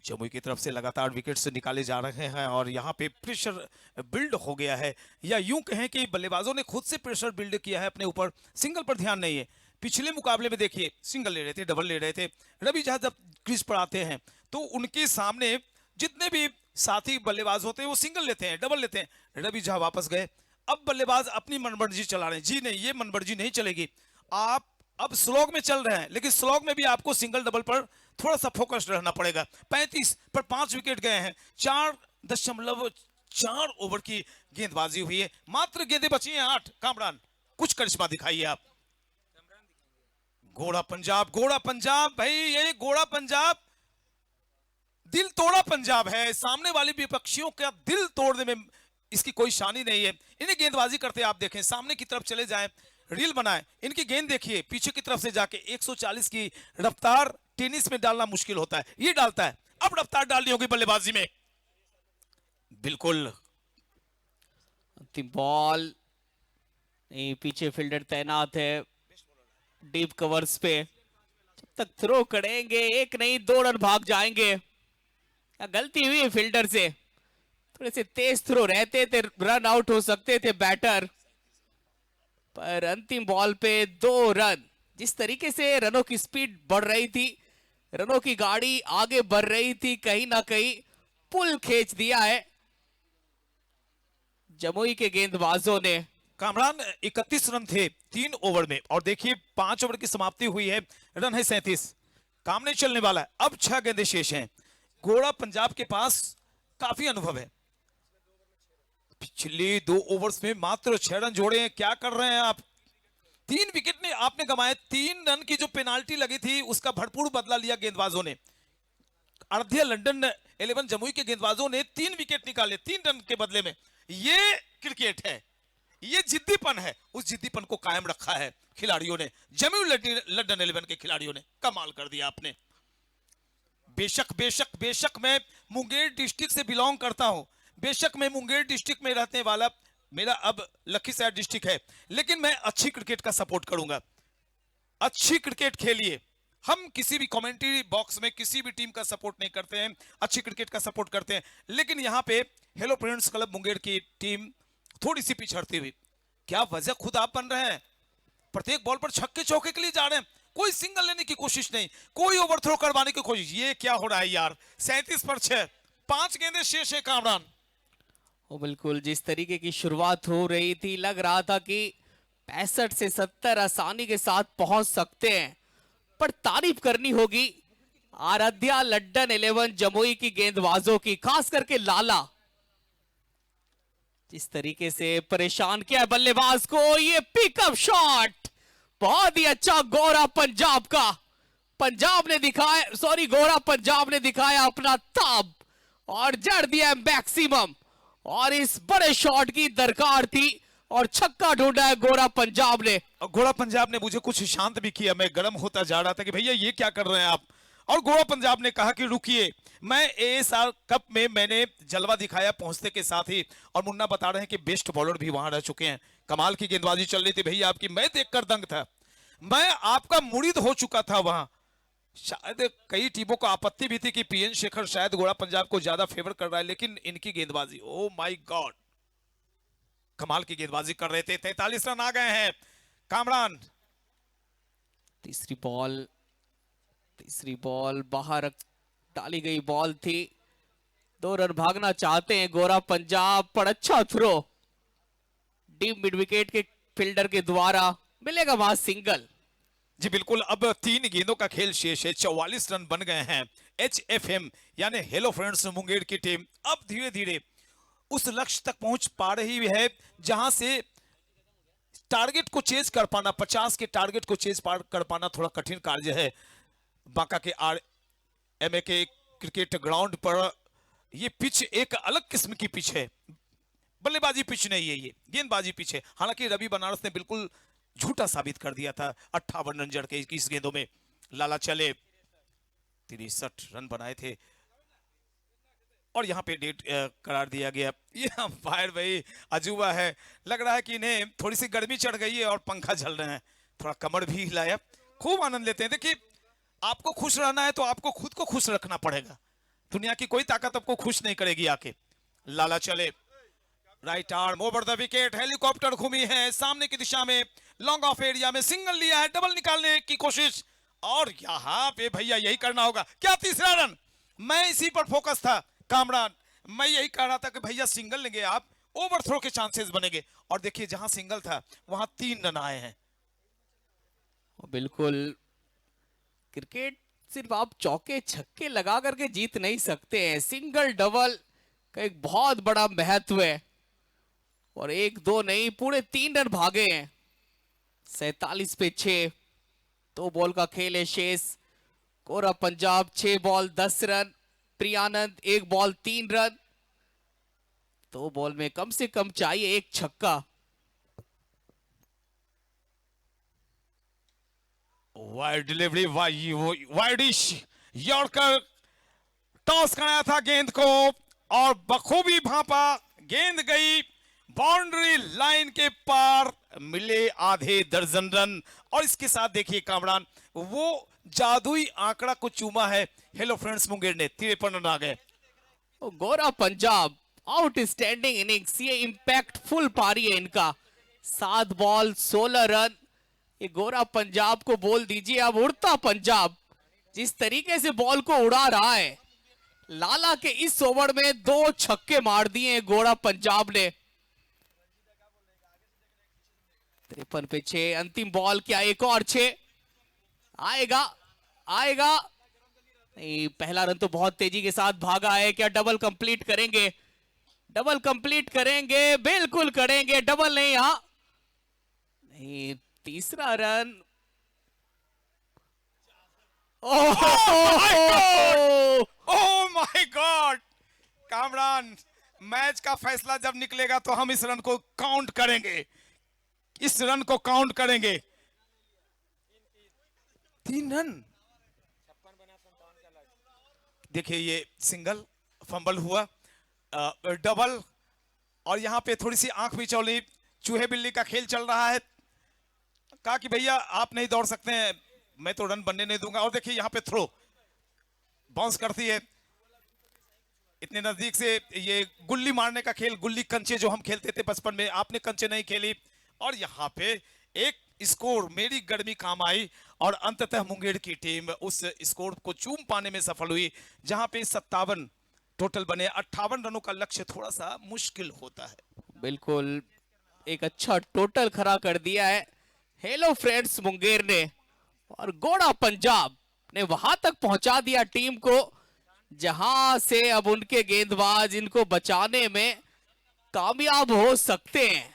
जमुई की तरफ से लगातार विकेट्स निकाले जा रहे हैं और यहाँ पे प्रेशर बिल्ड हो गया है, या यूं कहें कि बल्लेबाजों ने खुद से प्रेशर बिल्ड किया है अपने ऊपर। सिंगल पर ध्यान नहीं है। पिछले मुकाबले में देखिए सिंगल ले रहे थे, डबल ले रहे थे। रवि जहां जब क्रीज पर आते हैं तो उनके सामने जितने भी साथी बल्लेबाज होते हैं वो सिंगल लेते हैं, डबल लेते हैं। रवि जहां वापस गए, अब बल्लेबाज अपनी मनमर्जी चला रहे हैं। जी नहीं, ये मनमर्जी नहीं चलेगी। आप अब स्लोग में चल रहे हैं, लेकिन स्लोग में भी आपको सिंगल डबल पर थोड़ा सा फोकस्ड रहना पड़ेगा। 35 पर 5 विकेट गए हैं। 4.4 ओवर की गेंदबाजी हुई है। मात्र गेंदें बची हैं 8। कामरान, कुछ करिश्मा दिखाइए आप। घोड़ा पंजाब, घोड़ा पंजाब, भाई ये घोड़ा पंजाब दिल तोड़ा पंजाब है। सामने वाले विपक्षियों का दिल तोड़ने में इसकी कोई शानी नहीं है। इन्हें गेंदबाजी करते आप देखें, सामने की तरफ चले जाएं, रील बनाएं। इनकी गेंद देखिए पीछे की तरफ से जाके 140 की रफ्तार टेनिस में डालना मुश्किल होता है, ये डालता है। अब रफ्तार डालनी होगी बल्लेबाजी में। बिल्कुल अंतिम बॉल नहीं, पीछे फील्डर तैनात है डीप कवर्स पे। जब तक थ्रो करेंगे 1 नहीं 2 रन भाग जाएंगे। क्या गलती हुई है फील्डर से, थोड़े से तेज थ्रो रहते थे, रन आउट हो सकते थे बैटर। पर अंतिम बॉल पे 2 रन। जिस तरीके से रनों की स्पीड बढ़ रही थी, रनों की गाड़ी आगे बढ़ रही थी, कहीं ना कहीं पुल खींच दिया है जमुई के गेंदबाजों ने। कामरान 31 रन थे 3 ओवर में, और देखिए 5 ओवर की समाप्ति हुई है, रन है 37। काम नहीं चलने वाला है। अब 6 गेंदें शेष हैं। घोड़ा पंजाब के पास काफी अनुभव है। पिछले 2 ओवर्स में मात्र 6 रन जोड़े हैं। क्या कर रहे हैं आप? 3 विकेट ने आपने गंवाए। 3 रन की जो पेनाल्टी लगी थी उसका भरपूर बदला लिया गेंदबाजों ने। आराध्या लंदन 11 जमुई के गेंदबाजों ने 3 विकेट निकाले 3 रन के बदले में। ये क्रिकेट है, ये जिद्दीपन है। उस जिद्दीपन को कायम रखा है खिलाड़ियों ने। जमुई लंदन 11 के खिलाड़ियों ने कमाल कर दिया आपने। बेशक बेशक बेशक मैं मुंगेर डिस्ट्रिक्ट से बिलोंग करता हूं, बेशक मैं मुंगेर डिस्ट्रिक्ट में रहने वाला, मेरा अब लखीसराय डिस्ट्रिक्ट है, लेकिन मैं अच्छी क्रिकेट का सपोर्ट करूंगा। अच्छी क्रिकेट खेलिए। हम किसी भी कमेंट्री बॉक्स में किसी भी टीम का सपोर्ट नहीं करते हैं, अच्छी क्रिकेट का सपोर्ट करते हैं। लेकिन यहां पे हेलो फ्रेंड्स क्लब मुंगेर की टीम थोड़ी सी पिछड़ती हुई। क्या वजह खुद आप बन रहे हैं? प्रत्येक बॉल पर छक्के चौके के लिए जा रहे हैं, कोई सिंगल लेने की कोशिश नहीं, कोई ओवरथ्रो करवाने की कोशिश। ये क्या हो रहा है यार? 37 पर 6, 5 गेंदें शेष है कामरान। वो बिल्कुल जिस तरीके की शुरुआत हो रही थी, लग रहा था कि 65 से 70 आसानी के साथ पहुंच सकते हैं। पर तारीफ करनी होगी आराध्या लड्डन 11 जमुई की गेंदबाजों की, खास करके लाला, जिस तरीके से परेशान किया बल्लेबाज को। ये पिकअप शॉट बहुत ही अच्छा गोरा पंजाब का। पंजाब ने दिखाया, सॉरी, गोरा पंजाब ने दिखाया अपना ताब और जड़ दिया मैक्सिमम, और इस बड़े शॉट की दरकार थी और छक्का ढूंढा है गोरा पंजाब ने। गोरा पंजाब ने मुझे कुछ शांत भी किया, मैं गर्म होता जा रहा था कि भैया ये क्या कर रहे हैं आप। और गोरा पंजाब ने कहा कि रुकिए, मैं एएसआर कप में मैंने जलवा दिखाया पहुंचते के साथ ही, और मुन्ना बता रहे हैं कि बेस्ट बॉलर भी वहां रह चुके हैं। कमाल की गेंदबाजी चल रही थी भैया आपकी, मैं देखकर दंग था, मैं आपका मुरीद हो चुका था वहां। शायद कई टीमों को आपत्ति भी थी कि पीएन शेखर शायद गोरा पंजाब को ज्यादा फेवर कर रहा है, लेकिन इनकी गेंदबाजी, ओ माय गॉड, कमाल की गेंदबाजी कर रहे थे। 43 रन आ गए हैं कामरान। तीसरी बॉल बाहर डाली गई बॉल थी, 2 रन भागना चाहते हैं गोरा पंजाब, पर अच्छा थ्रो डीप मिड विकेट के फील्डर के द्वारा मिलेगा वहां सिंगल। जी बिल्कुल, अब 3 गेंदों का खेल शेष है, 44 रन बन गए हैं। HFM यानी हेलो फ्रेंड्स मुंगेर की टीम अब धीरे धीरे उस लक्ष्य तक पहुंच पा रही है जहां से टारगेट को चेज कर पाना, 50 के टारगेट को चेज कर पाना थोड़ा कठिन कार्य है। बांका के RMA के क्रिकेट ग्राउंड पर यह पिच एक अलग किस्म की पिच है, बल्लेबाजी पिच नहीं है, ये गेंदबाजी पिच है। हालांकि रवि बनारस ने बिल्कुल झूठा साबित कर दिया था 58 रन जड़ के 21 गेंदों में। लाला चले 63 रन बनाए थे और यहां पे डेट करार दिया गया। ये अंपायर भाई अजूबा है, लग रहा है कि इन्हें थोड़ी सी गर्मी चढ़ गई है और पंखा झल रहे हैं, थोड़ा कमर भी हिलाया, खूब आनंद लेते हैं। देखिए, आपको खुश रहना है तो आपको खुद को खुश रखना पड़ेगा, दुनिया की कोई ताकत आपको खुश नहीं करेगी आके। लाला चले, right arm over the wicket, helicopter घूमी है सामने की दिशा में, लॉन्ग ऑफ एरिया में सिंगल लिया है, डबल निकालने की कोशिश, और यहां पे भैया यही करना होगा। क्या तीसरा रन? मैं इसी पर फोकस था कामरान, मैं यही कह रहा था कि भैया सिंगल लेंगे आप, ओवरथ्रो के चांसेस बनेंगे, और देखिए जहां सिंगल था वहां 3 रन आए हैं। बिल्कुल, क्रिकेट सिर्फ आप चौके छक्के लगा करके जीत नहीं सकते हैं, सिंगल डबल का एक बहुत बड़ा महत्व है, और 1-2 नहीं, पूरे 3 रन भागे हैं। 47 पे 6, 2 बॉल का खेल है शेष। Gora Punjab 6 ball 10 run, Priyanand 1 ball 3 run, 2 ball में कम से कम चाहिए 1 छक्का। Wide delivery, widish yorker, toss कराया था गेंद को और बखूबी भांपा, गेंद गई बाउंड्री लाइन के पार, मिले आधे दर्जन रन। और इसके साथ देखिए कामरान, वो जादुई आंकड़ा को चूमा है हेलो फ्रेंड्स मुंगेर ने, 53 रन आ गए। गोरा पंजाब आउटस्टैंडिंग इनिंग्स, ये इंपैक्टफुल पारी है इनका, 7 बॉल 16 रन। ये गोरा पंजाब को बोल दीजिए अब उड़ता पंजाब, जिस तरीके से बॉल को उड़ा रहा है। लाला के इस ओवर में 2 छक्के मार दिए गोरा पंजाब ने। 53 पे 6, अंतिम बॉल, क्या एक और 6 आएगा? नहीं, पहला रन तो बहुत तेजी के साथ भागा है, क्या डबल कंप्लीट करेंगे? डबल कंप्लीट करेंगे, बिल्कुल करेंगे, डबल नहीं, यहां नहीं, तीसरा run. Oh my God Kamran, match का फैसला जब निकलेगा तो हम इस रन को काउंट करेंगे, इस रन को काउंट करेंगे। 3 रन, देखिए ये सिंगल फंबल हुआ, डबल, और यहां पे थोड़ी सी आंख भी चौली, चूहे बिल्ली का खेल चल रहा है। कहा कि भैया आप नहीं दौड़ सकते हैं, मैं तो रन बनने नहीं दूंगा। और देखिए यहां पे थ्रो बाउंस करती है इतने नजदीक से, ये गुल्ली मारने का खेल, गुल्ली कंचे जो हम खेलते थे बचपन में, आपने कंचे नहीं खेली। और यहां पे एक स्कोर, मेरी गर्मी काम आई, और अंततः मुंगेर की टीम उस स्कोर को चूम पाने में सफल हुई, जहां पे 57 टोटल बने। 58 रनों का लक्ष्य थोड़ा सा मुश्किल होता है। बिल्कुल, एक अच्छा टोटल खड़ा कर दिया है हेलो फ्रेंड्स मुंगेर ने, और घोड़ा पंजाब ने वहां तक पहुंचा दिया टीम को जहां से अब उनके गेंदबाज इनको बचाने में कामयाब हो सकते हैं।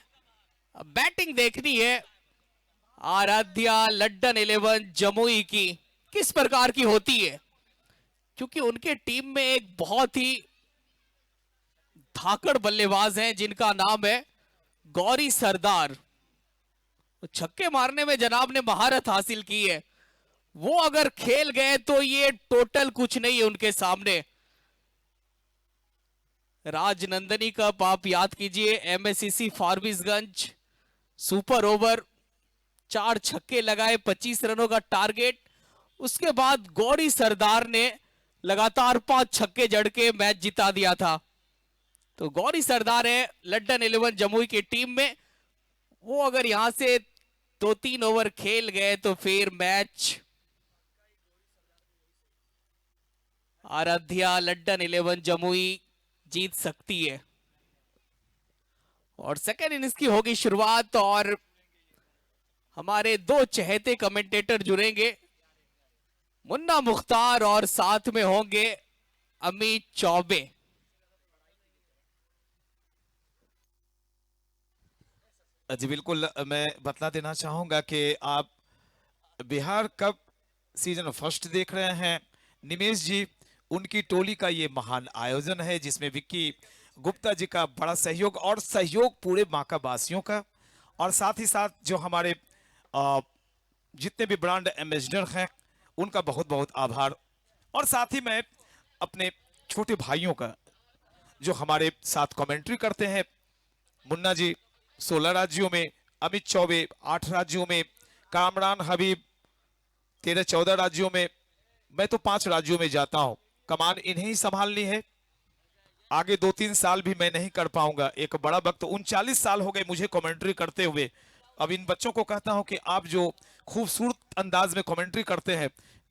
अब बैटिंग देखनी है आराध्या लड्डन 11 जमुई की किस प्रकार की होती है, क्योंकि उनके टीम में एक बहुत ही धाकड़ बल्लेबाज हैं जिनका नाम है गौरी सरदार। तो छक्के मारने में जनाब ने महारत हासिल की है, वो अगर खेल गए तो ये टोटल कुछ नहीं है उनके सामने। राजनंदनी कप आप याद कीजिए, एमएससीसी फारबिसगंज सुपर ओवर, 4 छक्के लगाए, 25 रनों का टारगेट। उसके बाद गौरी सरदार ने लगातार 5 छक्के जड़ के मैच जिता दिया था। तो गौरी सरदार है लड्डन 11 जमुई की टीम में, वो अगर यहां से 2-3 ओवर खेल गए तो फिर मैच आराध्या लड्डन 11 जमुई जीत सकती है। और सेकेंड इनिंग्स की होगी शुरुआत और हमारे 2 चहेते कमेंटेटर जुड़ेंगे, मुन्ना मुख्तार और साथ में होंगे अमित चौबे। जी बिल्कुल, मैं बतला देना चाहूंगा कि आप बिहार कप सीजन फर्स्ट देख रहे हैं। निमेश जी, उनकी टोली का ये महान आयोजन है जिसमें विक्की गुप्ता जी का बड़ा सहयोग और सहयोग पूरे बांका वासियों का, और साथ ही साथ जो हमारे अ, जितने भी ब्रांड एम्बेसडर हैं उनका बहुत बहुत आभार। और साथ ही मैं अपने छोटे भाइयों का जो हमारे साथ कमेंट्री करते हैं, मुन्ना जी 16 राज्यों में, अमित चौबे 8 राज्यों में, कामरान हबीब 13-14 राज्यों में, मैं तो 5 राज्यों में जाता हूं। कमान इन्हें ही संभालनी है, आगे 2-3 साल भी मैं नहीं कर पाऊंगा। एक बड़ा वक्त, 39 साल हो गए मुझे कमेंट्री करते हुए। अब इन बच्चों को कहता हूं कि आप जो खूबसूरत अंदाज में कमेंट्री करते हैं,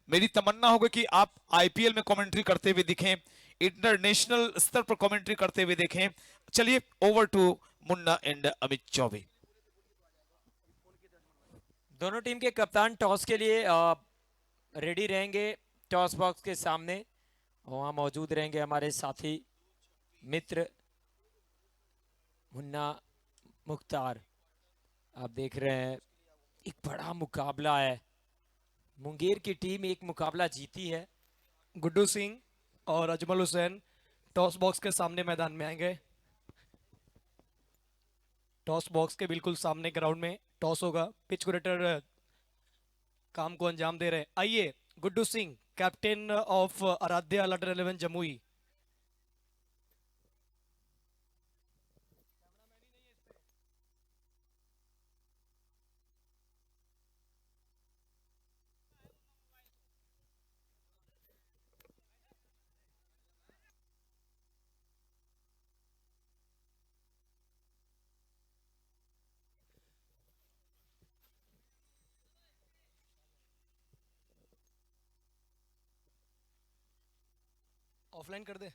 मेरी तमन्ना होगी कि आप आईपीएल में कमेंट्री करते हुए दिखें, इंटरनेशनल स्तर पर कमेंट्री करते हुए देखें। चलिए over to Munna and Amit Chaubey. दोनों टीम के कप्तान टॉस के लिए रेडी रहेंगे टॉस बॉक्स के सामने। वहां मौजूद रहेंगे हमारे साथी मित्र मुन्ना मुख्तार। आप देख रहे हैं एक बड़ा मुकाबला है, मुंगेर की टीम एक मुकाबला जीती है। गुड्डू सिंह और अजमल हुसैन टॉस बॉक्स के सामने मैदान में आएंगे। टॉस बॉक्स के बिल्कुल सामने ग्राउंड में टॉस होगा। पिच कुरेटर काम को अंजाम दे रहे हैं। आइए Guddu Singh, captain of Aaradhya London 11 Jamui. Offline कर दे।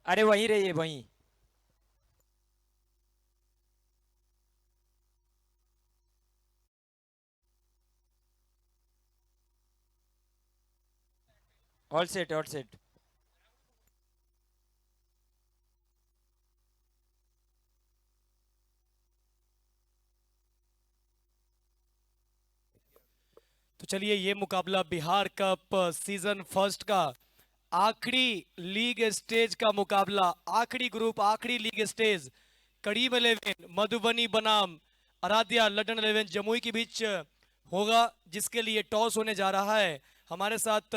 अरे वहीं रहिए वहीं। All set all set. तो चलिए, ये मुकाबला बिहार कप सीजन फर्स्ट का आखिरी लीग स्टेज का मुकाबला, आखिरी ग्रुप, आखिरी लीग स्टेज, करीब 11 मधुबनी बनाम आराध्या लड्डन 11 जमुई के बीच होगा, जिसके लिए टॉस होने जा रहा है। हमारे साथ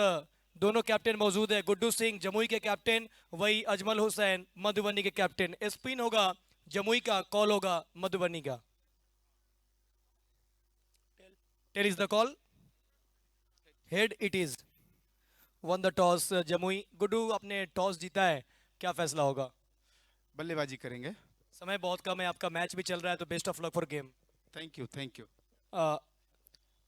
दोनों कैप्टन मौजूद है। गुड्डू सिंह जमुई के कैप्टन, वही अजमल हुसैन मधुबनी के कैप्टन। स्पिन होगा जमुई का, कॉल होगा मधुबनी का। Tail is the call, head it is. Won the toss Jamui. Guddu, आपने टॉस जीता है, क्या फैसला होगा? बल्लेबाजी करेंगे। समय बहुत कम है, आपका मैच भी चल रहा है, तो best of luck for game. Thank you thank you.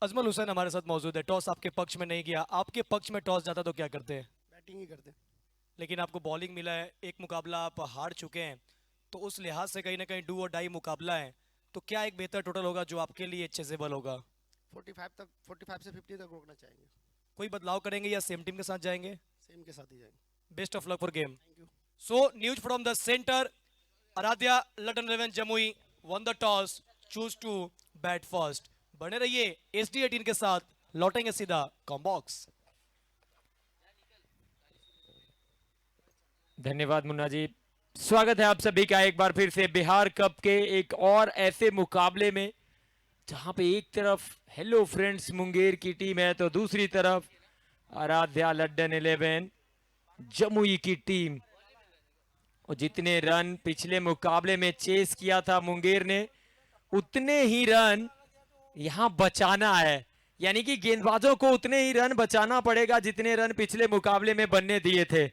Ajmal Hussain हमारे साथ मौजूद है। टॉस आपके पक्ष में नहीं गया, आपके पक्ष में टॉस जाता तो क्या करते हैं? बैटिंग ही करते। लेकिन आपको बॉलिंग मिला है, एक मुकाबला आप हार चुके हैं, तो उस लिहाज से कहीं ना कहीं डू और डाई मुकाबला है, तो क्या एक बेहतर टोटल होगा जो आपके लिए चेजेबल होगा? 45 से 50 तक रोकना चाहेंगे। कोई बदलाव करेंगे या सेम टीम के साथ जाएंगे? सेम के साथ ही जाएंगे। Best of luck for game. Thank you. So news from the centre, Aaradhya London 11 Jamui won the toss, choose to bat first. बने रहिए SD18 के साथ, लौटेंगे सीधा कॉम्बॉक्स। धन्यवाद मुन्ना जी। स्वागत है आप सभी का एक बार फिर से बिहार कप के एक और ऐसे मुकाबले में जहां पे एक तरफ हेलो फ्रेंड्स मुंगेर की टीम है तो दूसरी तरफ आराध्या लड्डन 11 जमुई की टीम। और जितने रन पिछले मुकाबले में चेस किया था मुंगेर ने, उतने ही रन यहां बचाना है। यानी कि गेंदबाजों को उतने ही रन बचाना पड़ेगा जितने रन पिछले मुकाबले में बनने दिए थे।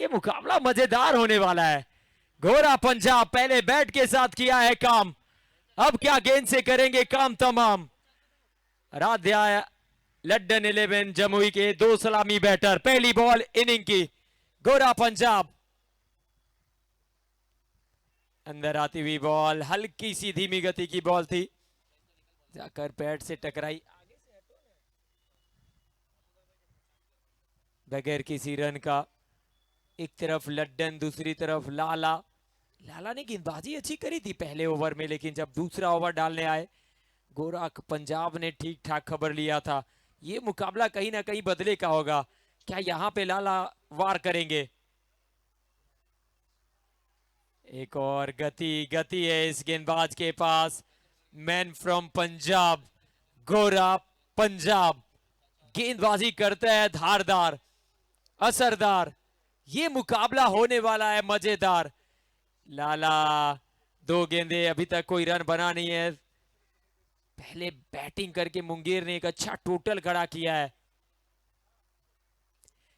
ये मुकाबला मजेदार होने वाला है। गोरा पंजाब पहले बैट के साथ किया है काम, अब क्या गेंद से करेंगे काम तमाम। आराध्या लड्डन 11 जमुई के दो सलामी बैटर, पहली बॉल इनिंग की। गोरा पंजाब अंदर आती हुई बॉल, हल्की सी धीमी गति की बॉल थी, जाकर पैड से टकराई, बगैर किसी रन का। एक तरफ लड्डन, दूसरी तरफ लाला। लाला ने गेंदबाजी अच्छी करी थी पहले ओवर में, लेकिन जब दूसरा ओवर डालने आए गोरा पंजाब ने ठीक ठाक खबर लिया था। ये मुकाबला कहीं ना कहीं बदले का होगा। क्या यहां पे लाला वार करेंगे? एक और गति है इस गेंदबाज के पास। मैन फ्रॉम पंजाब, गोरा पंजाब गेंदबाजी करता है धारदार, असरदार। ये मुकाबला होने वाला है मजेदार। लाला दो गेंदे, अभी तक कोई रन बना नहीं है। पहले बैटिंग करके मुंगेर ने एक अच्छा टोटल खड़ा किया है।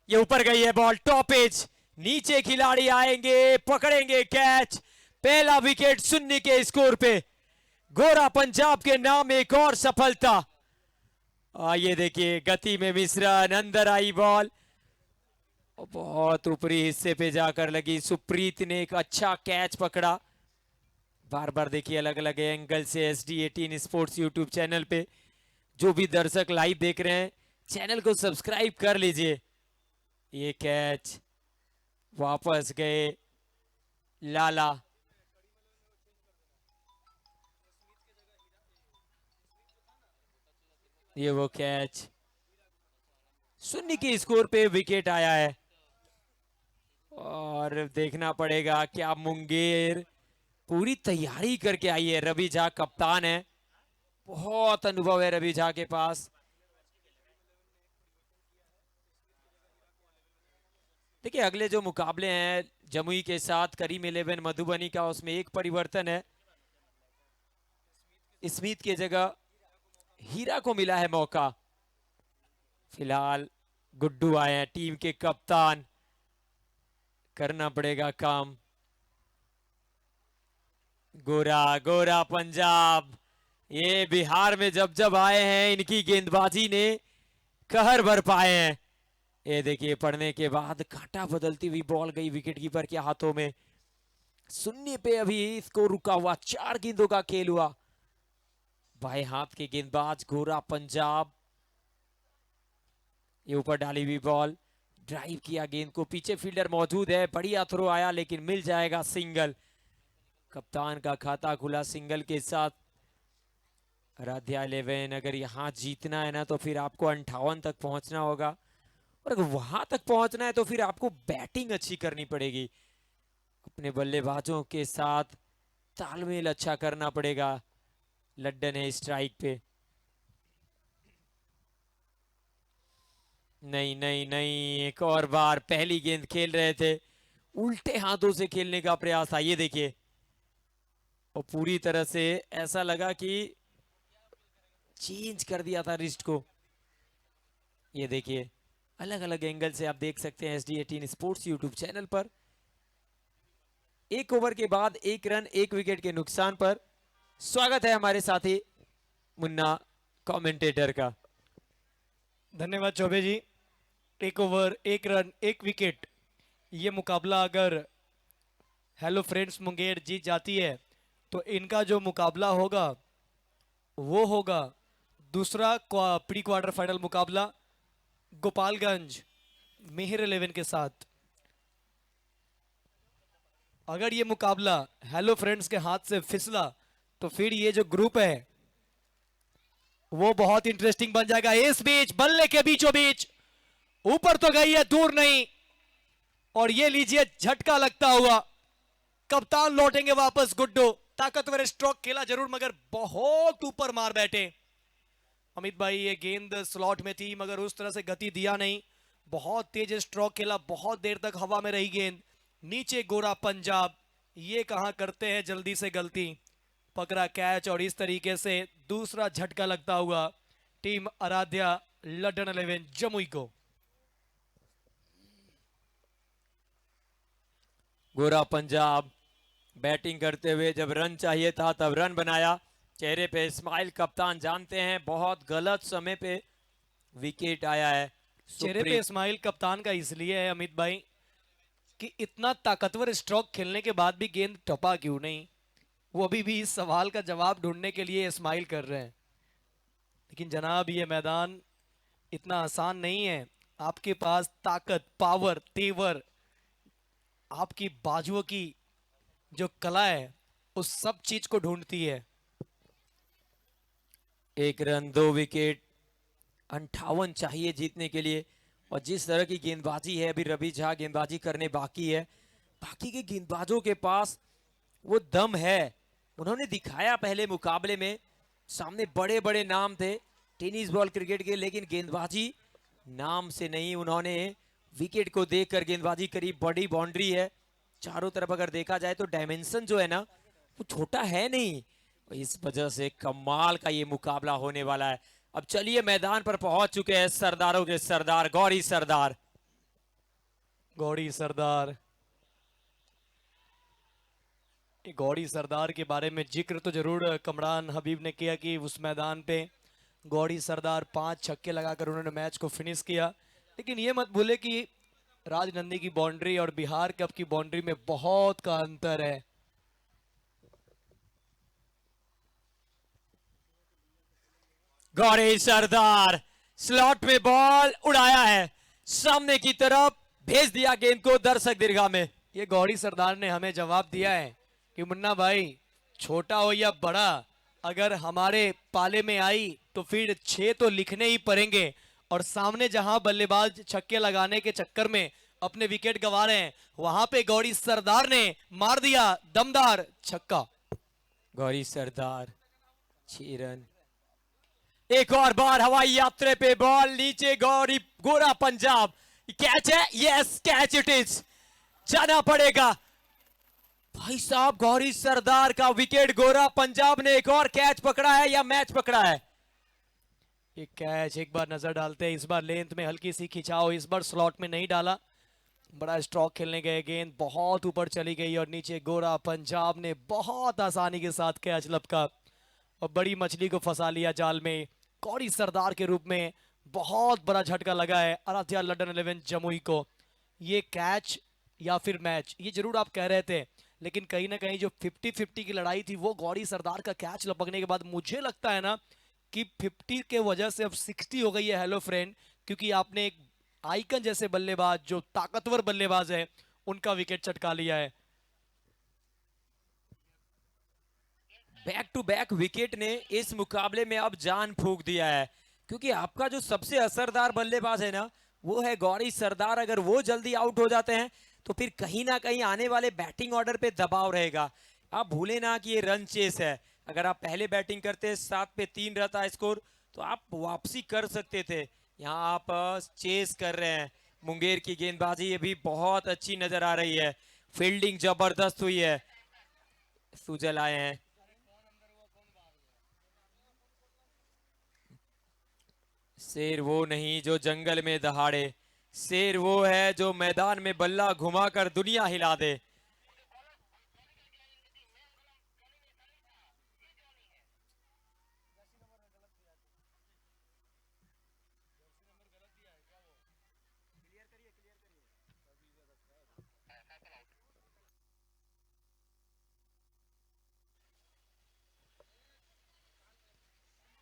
ये ऊपर गई है बॉल, टॉप एज, नीचे खिलाड़ी आएंगे, पकड़ेंगे कैच। पहला विकेट शून्य के स्कोर पे गोरा पंजाब के नाम एक और सफलता। ये देखिए गति में मिश्रण, अंदर आई बॉल, बहुत ऊपरी हिस्से पे जाकर लगी। सुप्रीत ने एक अच्छा कैच पकड़ा। बार बार देखिए अलग अलग एंगल से SD18 स्पोर्ट्स यूट्यूब चैनल पे। जो भी दर्शक लाइव देख रहे हैं चैनल को सब्सक्राइब कर लीजिए। ये कैच, वापस गए लाला। ये वो कैच, शून्य के स्कोर पे विकेट आया है। और देखना पड़ेगा क्या मुंगेर पूरी तैयारी करके आई है। रवि झा कप्तान है, बहुत अनुभव है रवि झा के पास। देखिए अगले जो मुकाबले हैं जमुई के साथ करीम 11 मधुबनी का, उसमें एक परिवर्तन है। स्मिथ की जगह हीरा को मिला है मौका। फिलहाल गुड्डू आए हैं टीम के कप्तान, करना पड़ेगा काम। गोरा पंजाब ये बिहार में जब जब आए हैं इनकी गेंदबाजी ने कहर बरपाए हैं। ये देखिए पढ़ने के बाद कांटा बदलती हुई बॉल गई विकेट कीपर के हाथों में। शून्य पे अभी इसको रुका हुआ, 4 गेंदों का खेल हुआ। बाएं हाथ के गेंदबाज गोरा पंजाब, ये ऊपर डाली हुई बॉल, ड्राइव किया गेंद को, पीछे फील्डर मौजूद है, बढ़िया थ्रो आया लेकिन मिल जाएगा सिंगल। कप्तान का खाता खुला सिंगल के साथ। आराध्या 11 अगर यहां जीतना है ना तो फिर आपको 58 तक पहुंचना होगा, और अगर वहां तक पहुंचना है तो फिर आपको बैटिंग अच्छी करनी पड़ेगी। अपने बल्लेबाजों के साथ तालमेल अच्छा करना पड़ेगा। लड्डन है स्ट्राइक पे। नहीं, एक और बार पहली गेंद खेल रहे थे, उल्टे हाथों से खेलने का प्रयास था। ये देखिए, और पूरी तरह से ऐसा लगा कि चेंज कर दिया था रिस्ट को। ये देखिए अलग अलग एंगल से आप देख सकते हैं SD18 स्पोर्ट्स यूट्यूब चैनल पर। एक ओवर के बाद 1 रन 1 विकेट के नुकसान पर। स्वागत है हमारे साथी मुन्ना कमेंटेटर का। धन्यवाद चौबे जी। 1 ओवर 1 रन 1 विकेट, ये मुकाबला अगर हेलो फ्रेंड्स मुंगेर जीत जाती है तो इनका जो मुकाबला होगा वो होगा दूसरा प्री क्वार्टर फाइनल मुकाबला गोपालगंज मेहर 11 के साथ। अगर ये मुकाबला हेलो फ्रेंड्स के हाथ से फिसला तो फिर ये जो ग्रुप है वो बहुत इंटरेस्टिंग बन जाएगा। इस बीच बल्ले के बीचों बीच ऊपर तो गई है, दूर नहीं, और ये लीजिए झटका लगता हुआ कप्तान लौटेंगे वापस। गुड्डू ताकतवर स्ट्रोक खेला जरूर मगर बहुत ऊपर मार बैठे अमित भाई। ये गेंद स्लॉट में थी मगर उस तरह से गति दिया नहीं, बहुत तेज स्ट्रोक खेला, बहुत देर तक हवा में रही गेंद। नीचे गोरा पंजाब, ये कहां करते हैं जल्दी से गलती, पकड़ा कैच और इस तरीके से दूसरा झटका लगता हुआ टीम आराध्या लड्डन 11 जमुई को। गोरा पंजाब बैटिंग करते हुए जब रन चाहिए था तब रन बनाया, चेहरे पे स्माइल। कप्तान जानते हैं बहुत गलत समय पे विकेट आया है। चेहरे पे स्माइल कप्तान का इसलिए है अमित भाई कि इतना ताकतवर स्ट्रोक खेलने के बाद भी गेंद टपा क्यों नहीं, वो अभी भी इस सवाल का जवाब ढूंढने के लिए स्माइल कर रहे हैं। लेकिन जनाब ये मैदान इतना आसान नहीं है, आपके पास ताकत, पावर, तेवर, आपकी बाजुओं की जो कला है उस सब चीज को ढूंढती है। एक रन 2 विकेट, 58 चाहिए जीतने के लिए। और जिस तरह की गेंदबाजी है, अभी रवि झा गेंदबाजी करने बाकी है, बाकी के गेंदबाजों के पास वो दम है। उन्होंने दिखाया पहले मुकाबले में, सामने बड़े बड़े नाम थे टेनिस बॉल क्रिकेट के, लेकिन गेंदबाजी नाम से नहीं, उन्होंने विकेट को देखकर गेंदबाजी करी। बड़ी बाउंड्री है चारों तरफ, अगर देखा जाए तो डायमेंशन जो है ना वो छोटा है नहीं, इस वजह से कमाल का ये मुकाबला होने वाला है। अब चलिए मैदान पर पहुंच चुके हैं सरदारों के सरदार गौरी सरदार। गौरी सरदार, गौरी सरदार के बारे में जिक्र तो जरूर कमरान हबीब ने किया कि उस मैदान पे गौरी सरदार 5 छक्के लगाकर उन्होंने मैच को फिनिश किया। लेकिन ये मत भूले कि राजनंदी की बाउंड्री और बिहार कप की बाउंड्री में बहुत का अंतर है। गौरी सरदार स्लॉट में बॉल उड़ाया है, सामने की तरफ भेज दिया गेंद को दर्शक दीर्घा में। ये गौरी सरदार ने हमें जवाब दिया है कि मुन्ना भाई छोटा हो या बड़ा, अगर हमारे पाले में आई तो फिर 6 तो लिखने ही पड़ेंगे। और सामने जहां बल्लेबाज छक्के लगाने के चक्कर में अपने विकेट गंवा रहे हैं, वहां पे गौरी सरदार ने मार दिया दमदार छक्का। गौरी सरदार 6 रन। एक और बार हवाई यात्रा पे बॉल नीचे, गौरी गोरा पंजाब, कैच है, यस कैच इट इज, जाना पड़ेगा भाई साहब। गौरी सरदार का विकेट, गोरा पंजाब ने एक और कैच पकड़ा है या मैच पकड़ा है? ये कैच एक बार नजर डालते हैं, इस बार लेंथ में हल्की सी खिंचाव, इस बार स्लॉट में नहीं डाला, बड़ा स्ट्रोक खेलने गए, गेंद बहुत ऊपर चली गई और नीचे गोरा पंजाब ने बहुत आसानी के साथ कैच लपका और बड़ी मछली को फंसा लिया जाल में। गौरी सरदार के रूप में बहुत बड़ा झटका लगा है आराध्या लड्डन 11 जमुई को। ये कैच या फिर मैच, ये जरूर आप कह रहे थे, लेकिन कहीं ना कहीं जो 50-50 की लड़ाई थी वो गौरी सरदार का कैच लपकने के बाद मुझे लगता है ना कि 50 के वजह से अब 60 हो गई है हेलो फ्रेंड, क्योंकि आपने एक आइकन जैसे बल्लेबाज, जो ताकतवर बल्लेबाज है, उनका विकेट चटका लिया है। बैक टू बैक विकेट ने इस मुकाबले में अब जान फूंक दिया है, क्योंकि आपका जो सबसे असरदार बल्लेबाज है ना वो है गौरी सरदार। अगर वो जल्दी आउट हो जाते हैं तो फिर कहीं ना कहीं आने वाले बैटिंग ऑर्डर पे दबाव रहेगा। आप भूले ना कि ये रन चेस है, अगर आप पहले बैटिंग करते 7 पे 3 रहता स्कोर तो आप वापसी कर सकते थे। यहाँ आप चेस कर रहे हैं। मुंगेर की गेंदबाजी ये भी बहुत अच्छी नजर आ रही है, फील्डिंग जबरदस्त हुई है। सुजल आए हैं, शेर वो नहीं जो जंगल में दहाड़े, शेर वो है जो मैदान में बल्ला घुमाकर दुनिया हिला दे।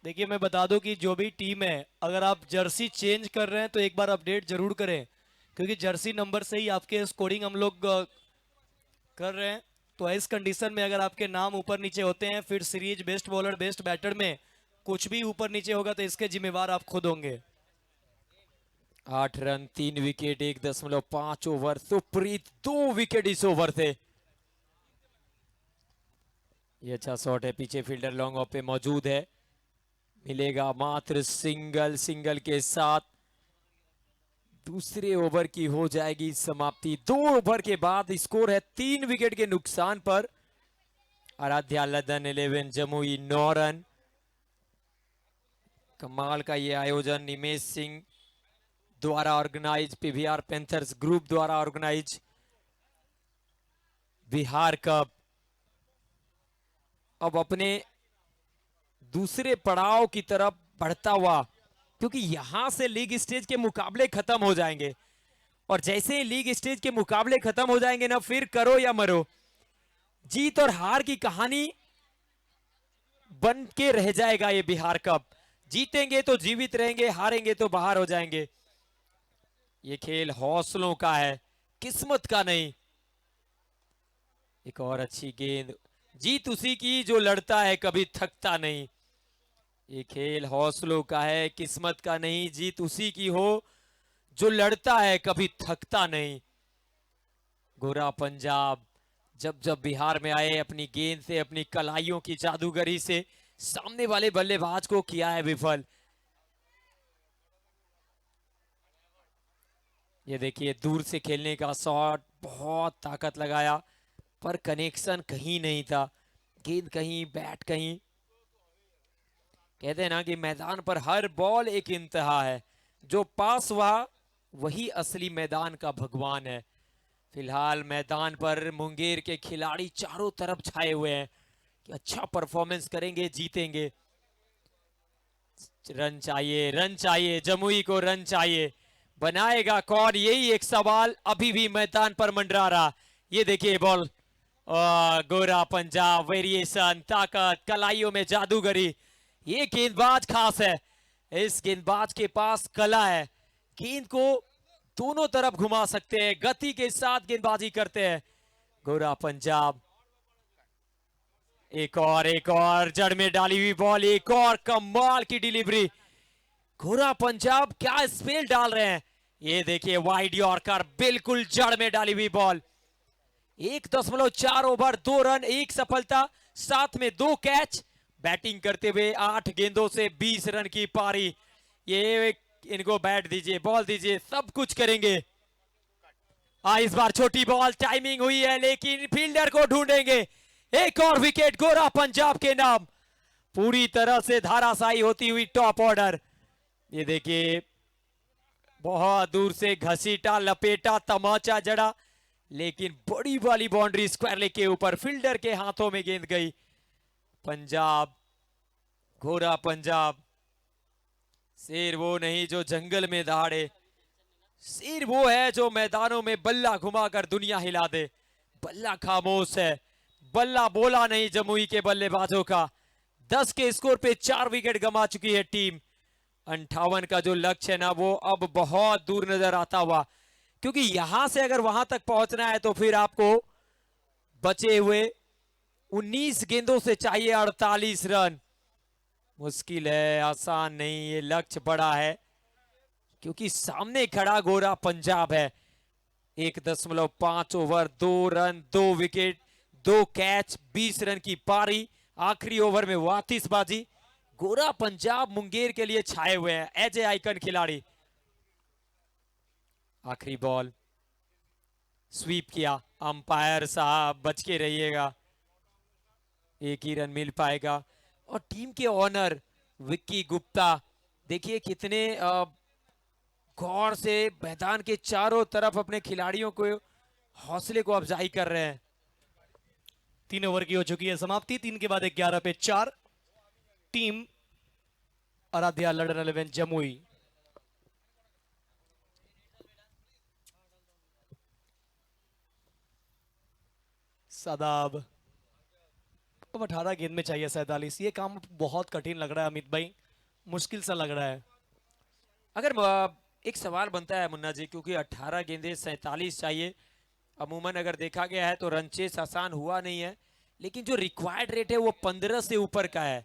देखिए मैं बता दूं कि जो भी टीम है, अगर आप जर्सी चेंज कर रहे हैं तो एक बार अपडेट जरूर करें, क्योंकि जर्सी नंबर से ही आपके स्कोरिंग हम लोग कर रहे हैं। तो इस कंडीशन में अगर आपके नाम ऊपर नीचे होते हैं, फिर series best bowler best batter में कुछ भी ऊपर नीचे होगा तो इसके जिम्मेवार आप खुद होंगे। 8 run 3 wicket 1.5 over. Supreet 2 wicket इस ओवर से। ये अच्छा शॉट है, पीछे फील्डर लॉन्ग ऑफ पे मौजूद है, मिलेगा मात्र सिंगल। सिंगल के साथ दूसरे ओवर की हो जाएगी समाप्ति। 2 ओवर के बाद स्कोर है 3 विकेट के नुकसान पर। आराध्या लदन 11, जमुई 9 रन। कमाल का ये आयोजन निमेश सिंह द्वारा ऑर्गेनाइज, पीवीआर पैंथर्स ग्रुप द्वारा ऑर्गेनाइज बिहार कप अब अपने दूसरे पड़ाव की तरफ बढ़ता हुआ, क्योंकि यहां से लीग स्टेज के मुकाबले खत्म हो जाएंगे और जैसे ही लीग स्टेज के मुकाबले खत्म हो जाएंगे ना, फिर करो या मरो, जीत और हार की कहानी बन के रह जाएगा ये बिहार कप। जीतेंगे तो जीवित रहेंगे, हारेंगे तो बाहर हो जाएंगे। ये खेल हौसलों का है, किस्मत का नहीं। एक और अच्छी गेंद, जीत उसी की जो लड़ता है कभी थकता नहीं। ये खेल हौसलों का है, किस्मत का नहीं। जीत उसी की हो जो लड़ता है कभी थकता नहीं। गोरा पंजाब जब जब बिहार में आए, अपनी गेंद से, अपनी कलाइयों की जादूगरी से सामने वाले बल्लेबाज को किया है विफल। ये देखिए दूर से खेलने का शॉट, बहुत ताकत लगाया पर कनेक्शन कहीं नहीं था। गेंद कहीं, बैट कहीं। कहते हैं ना कि मैदान पर हर बॉल एक इंतहा है, जो पास हुआ वही असली मैदान का भगवान है। फिलहाल मैदान पर मुंगेर के खिलाड़ी चारों तरफ छाए हुए हैं कि अच्छा परफॉर्मेंस करेंगे, जीतेंगे। रन चाहिए, रन चाहिए, जमुई को रन चाहिए। बनाएगा कौन, यही एक सवाल अभी भी मैदान पर मंडरा रहा। ये देखिए बॉल, गोरा पंजाब, वेरिएशन, ताकत, कलाइयों में जादूगरी। ये गेंदबाज खास है, इस गेंदबाज के पास कला है। गेंद को दोनों तरफ घुमा सकते हैं, गति के साथ गेंदबाजी करते हैं गोरा पंजाब। एक और जड़ में डाली हुई बॉल, एक और कमाल की डिलीवरी। गोरा पंजाब क्या स्पेल डाल रहे हैं। ये देखिए वाइड यॉर्कर, बिल्कुल जड़ में डाली हुई बॉल। 1.4 ओवर 2 रन 1 सफलता, साथ में 2 कैच। बैटिंग करते हुए 8 गेंदों से 20 रन की पारी। ये इनको बैट दीजिए, बॉल दीजिए, सब कुछ करेंगे। इस बार छोटी बॉल, टाइमिंग हुई है लेकिन फील्डर को ढूंढेंगे। एक और विकेट गोरा पंजाब के नाम। पूरी तरह से धाराशायी होती हुई टॉप ऑर्डर। ये देखिए बहुत दूर से घसीटा, लपेटा, तमाचा जड़ा, लेकिन बड़ी वाली बाउंड्री स्क्वायर लेग के ऊपर फील्डर के हाथों में गेंद गई। पंजाब, गोरा पंजाब। शेर वो नहीं जो जंगल में दहाड़े, शेर वो है जो मैदानों में बल्ला घुमाकर दुनिया हिला दे। बल्ला खामोश है, बल्ला बोला नहीं जमुई के बल्लेबाजों का। 10 के स्कोर पे 4 विकेट गंवा चुकी है टीम। 58 का जो लक्ष्य है ना, वो अब बहुत दूर नजर आता हुआ, क्योंकि यहां से अगर वहां तक पहुंचना है तो फिर आपको बचे हुए 19 गेंदों से चाहिए 48 रन। मुश्किल है, आसान नहीं, ये लक्ष्य बड़ा है क्योंकि सामने खड़ा गोरा पंजाब है। 1.5 over 2 run 2 wicket 2 catch 20 run की पारी। आखिरी ओवर में वातिसबाजी। गोरा पंजाब मुंगेर के लिए छाए हुए हैं, एज ए आइकन खिलाड़ी। आखिरी बॉल स्वीप किया, अंपायर साहब बच के रहिएगा, एक ही रन मिल पाएगा। और टीम के ऑनर विक्की गुप्ता देखिए कितने गौर से मैदान के चारों तरफ अपने खिलाड़ियों को हौसले को अफजाई कर रहे हैं। 3 ओवर की हो चुकी है समाप्ति। 3 के बाद 11 पे 4। Team Aaradhya London 11 Jamui. सादाब अब 18 गेंद में चाहिए 47। ये काम बहुत कठिन लग रहा है अमित भाई, मुश्किल सा लग रहा है। अगर एक सवाल बनता है मुन्ना जी, क्योंकि 18 गेंदें 47 चाहिए। अमूमन अगर देखा गया है तो रन चेस आसान हुआ नहीं है, लेकिन जो रिक्वायर्ड रेट है वो 15 से ऊपर का है।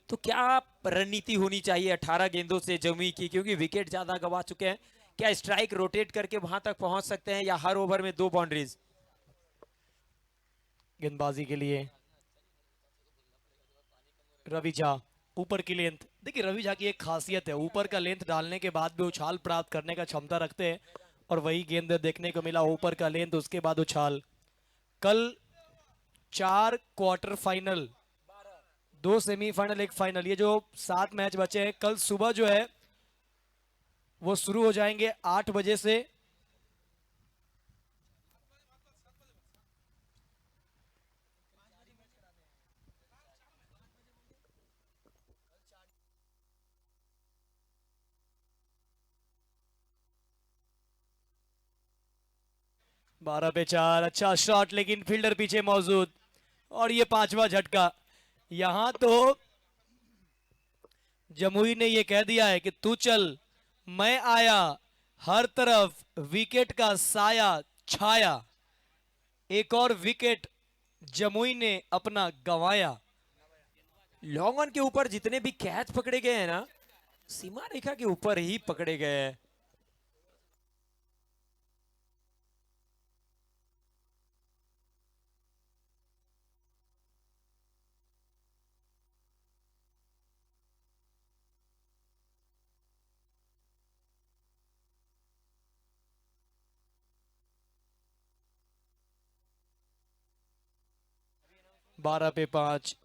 तो क्या रणनीति होनी चाहिए 18 गेंदों से जमुई की, क्योंकि विकेट ज्यादा गवा चुके हैं? क्या स्ट्राइक रोटेट करके वहां तक पहुंच सकते हैं, या हर ओवर में 2 बाउंड्रीज? गेंदबाजी के लिए रवि झा, ऊपर की लेंथ, देखिए रवि झा की एक खासियत है, ऊपर का लेंथ डालने के बाद भी उछाल प्राप्त करने का क्षमता रखते हैं, और वही गेंद देखने को मिला, ऊपर का लेंथ उसके बाद उछाल। कल 4 क्वार्टर फाइनल, 2 सेमीफाइनल, 1 फाइनल, ये जो 7 मैच बचे हैं, कल सुबह जो है वो शुरू हो जाएंगे 8 बजे से। बारह पे 4, अच्छा शॉट, लेकिन फील्डर पीछे मौजूद, और ये 5वां झटका। यहां तो जमुई ने ये कह दिया है कि तू चल, मैं आया, हर तरफ विकेट का साया छाया। एक और विकेट जमुई ने अपना गंवाया। लॉन्ग ऑन के ऊपर जितने भी कैच पकड़े गए हैं ना, सीमा रेखा के ऊपर ही पकड़े गए हैं। बारह पे 5,